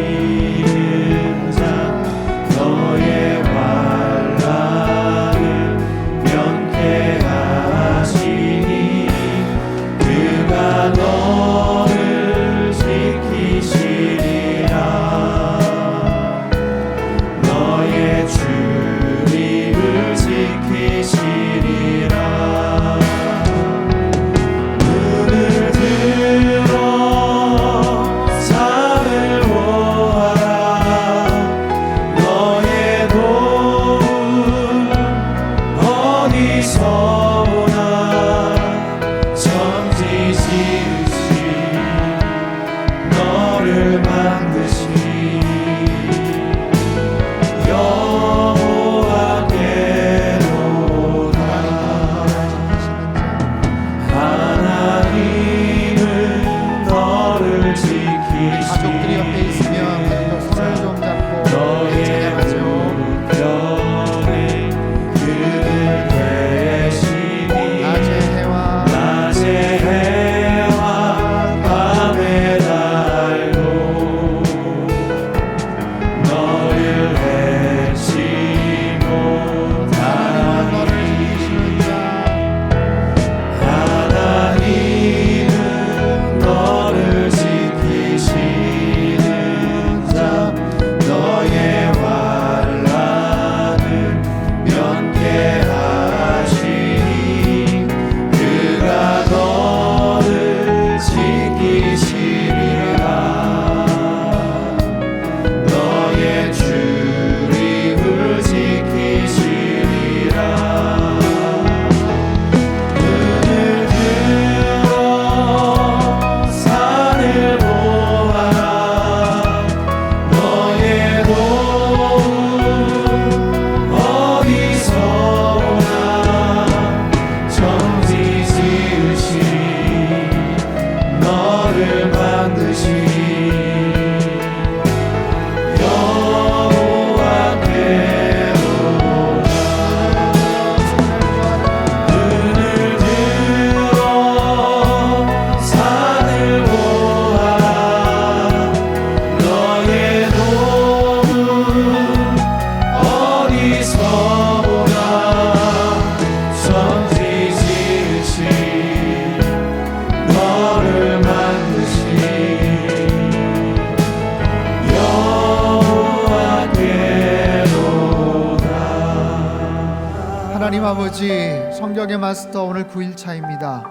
아버지, 성경의 마스터 오늘 9일차입니다.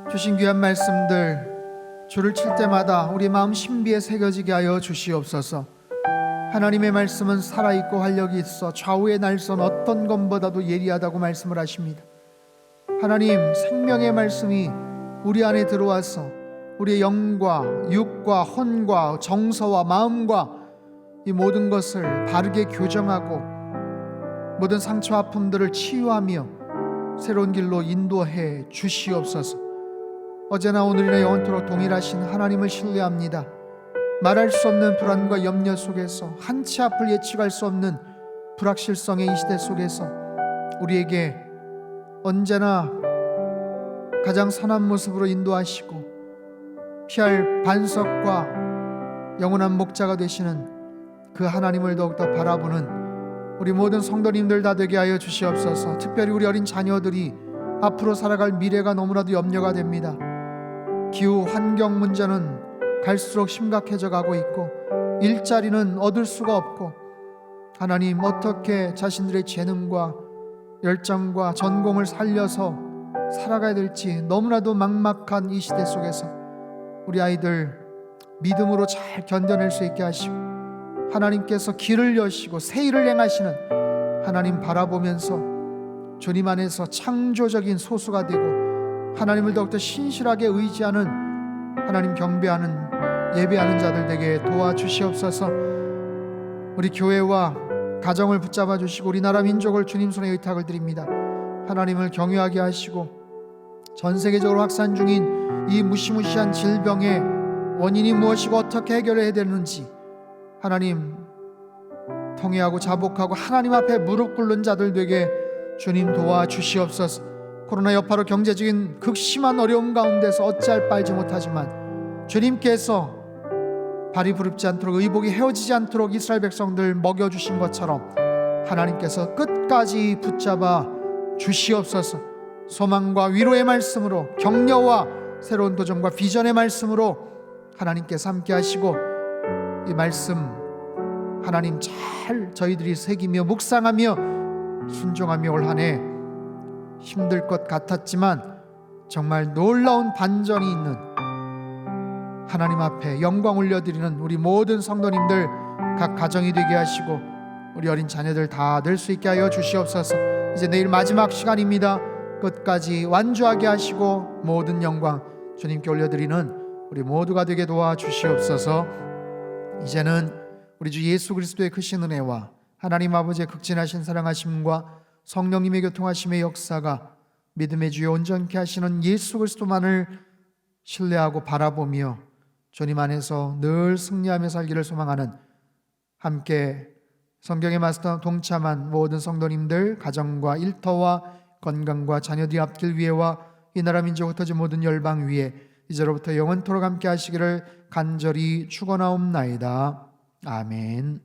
주신 귀한 말씀들 줄을 칠 때마다 우리 마음 신비에 새겨지게 하여 주시옵소서. 하나님의 말씀은 살아있고 활력이 있어 좌우의 날선 어떤 것보다도 예리하다고 말씀을 하십니다. 하나님, 생명의 말씀이 우리 안에 들어와서 우리의 영과 육과 혼과 정서와 마음과 이 모든 것을 바르게 교정하고 모든 상처 아픔들을 치유하며 새로운 길로 인도해 주시옵소서. 어제나 오늘이나 영원토록 동일하신 하나님을 신뢰합니다. 말할 수 없는 불안과 염려 속에서, 한치 앞을 예측할 수 없는 불확실성의 이 시대 속에서 우리에게 언제나 가장 선한 모습으로 인도하시고 피할 반석과 영원한 목자가 되시는 그 하나님을 더욱더 바라보는 우리 모든 성도님들 다 되게 하여 주시옵소서. 특별히 우리 어린 자녀들이 앞으로 살아갈 미래가 너무나도 염려가 됩니다. 기후 환경 문제는 갈수록 심각해져 가고 있고 일자리는 얻을 수가 없고, 하나님, 어떻게 자신들의 재능과 열정과 전공을 살려서 살아가야 될지 너무나도 막막한 이 시대 속에서 우리 아이들 믿음으로 잘 견뎌낼 수 있게 하시고, 하나님께서 길을 여시고 새 일을 행하시는 하나님 바라보면서 주님 안에서 창조적인 소수가 되고 하나님을 더욱더 신실하게 의지하는, 하나님 경배하는, 예배하는 자들 되게 도와주시옵소서. 우리 교회와 가정을 붙잡아 주시고 우리나라 민족을 주님 손에 의탁을 드립니다. 하나님을 경외하게 하시고 전 세계적으로 확산 중인 이 무시무시한 질병의 원인이 무엇이고 어떻게 해결해야 되는지 하나님 통회하고 자복하고 하나님 앞에 무릎 꿇는 자들 되게 주님 도와주시옵소서. 코로나 여파로 경제적인 극심한 어려움 가운데서 어찌할 바 알지 못하지만 주님께서 발이 부릅지 않도록 의복이 헤어지지 않도록 이스라엘 백성들 먹여주신 것처럼 하나님께서 끝까지 붙잡아 주시옵소서. 소망과 위로의 말씀으로, 격려와 새로운 도전과 비전의 말씀으로 하나님께서 함께 하시고 이 말씀 하나님 잘 저희들이 새기며 묵상하며 순종하며 올 한 해 힘들 것 같았지만 정말 놀라운 반전이 있는 하나님 앞에 영광 올려드리는 우리 모든 성도님들 각 가정이 되게 하시고 우리 어린 자녀들 다 될 수 있게 하여 주시옵소서. 이제 내일 마지막 시간입니다. 끝까지 완주하게 하시고 모든 영광 주님께 올려드리는 우리 모두가 되게 도와주시옵소서. 이제는 우리 주 예수 그리스도의 크신 은혜와 하나님 아버지의 극진하신 사랑하심과 성령님의 교통하심의 역사가 믿음의 주여 온전케 하시는 예수 그리스도만을 신뢰하고 바라보며 주님 안에서 늘 승리하며 살기를 소망하는, 함께 성경의 마스터 동참한 모든 성도님들 가정과 일터와 건강과 자녀들이 앞길 위에와 이 나라 민족 흩어진 모든 열방 위에 이제로부터 영원토록 함께 하시기를 간절히 축원하옵나이다. 아멘.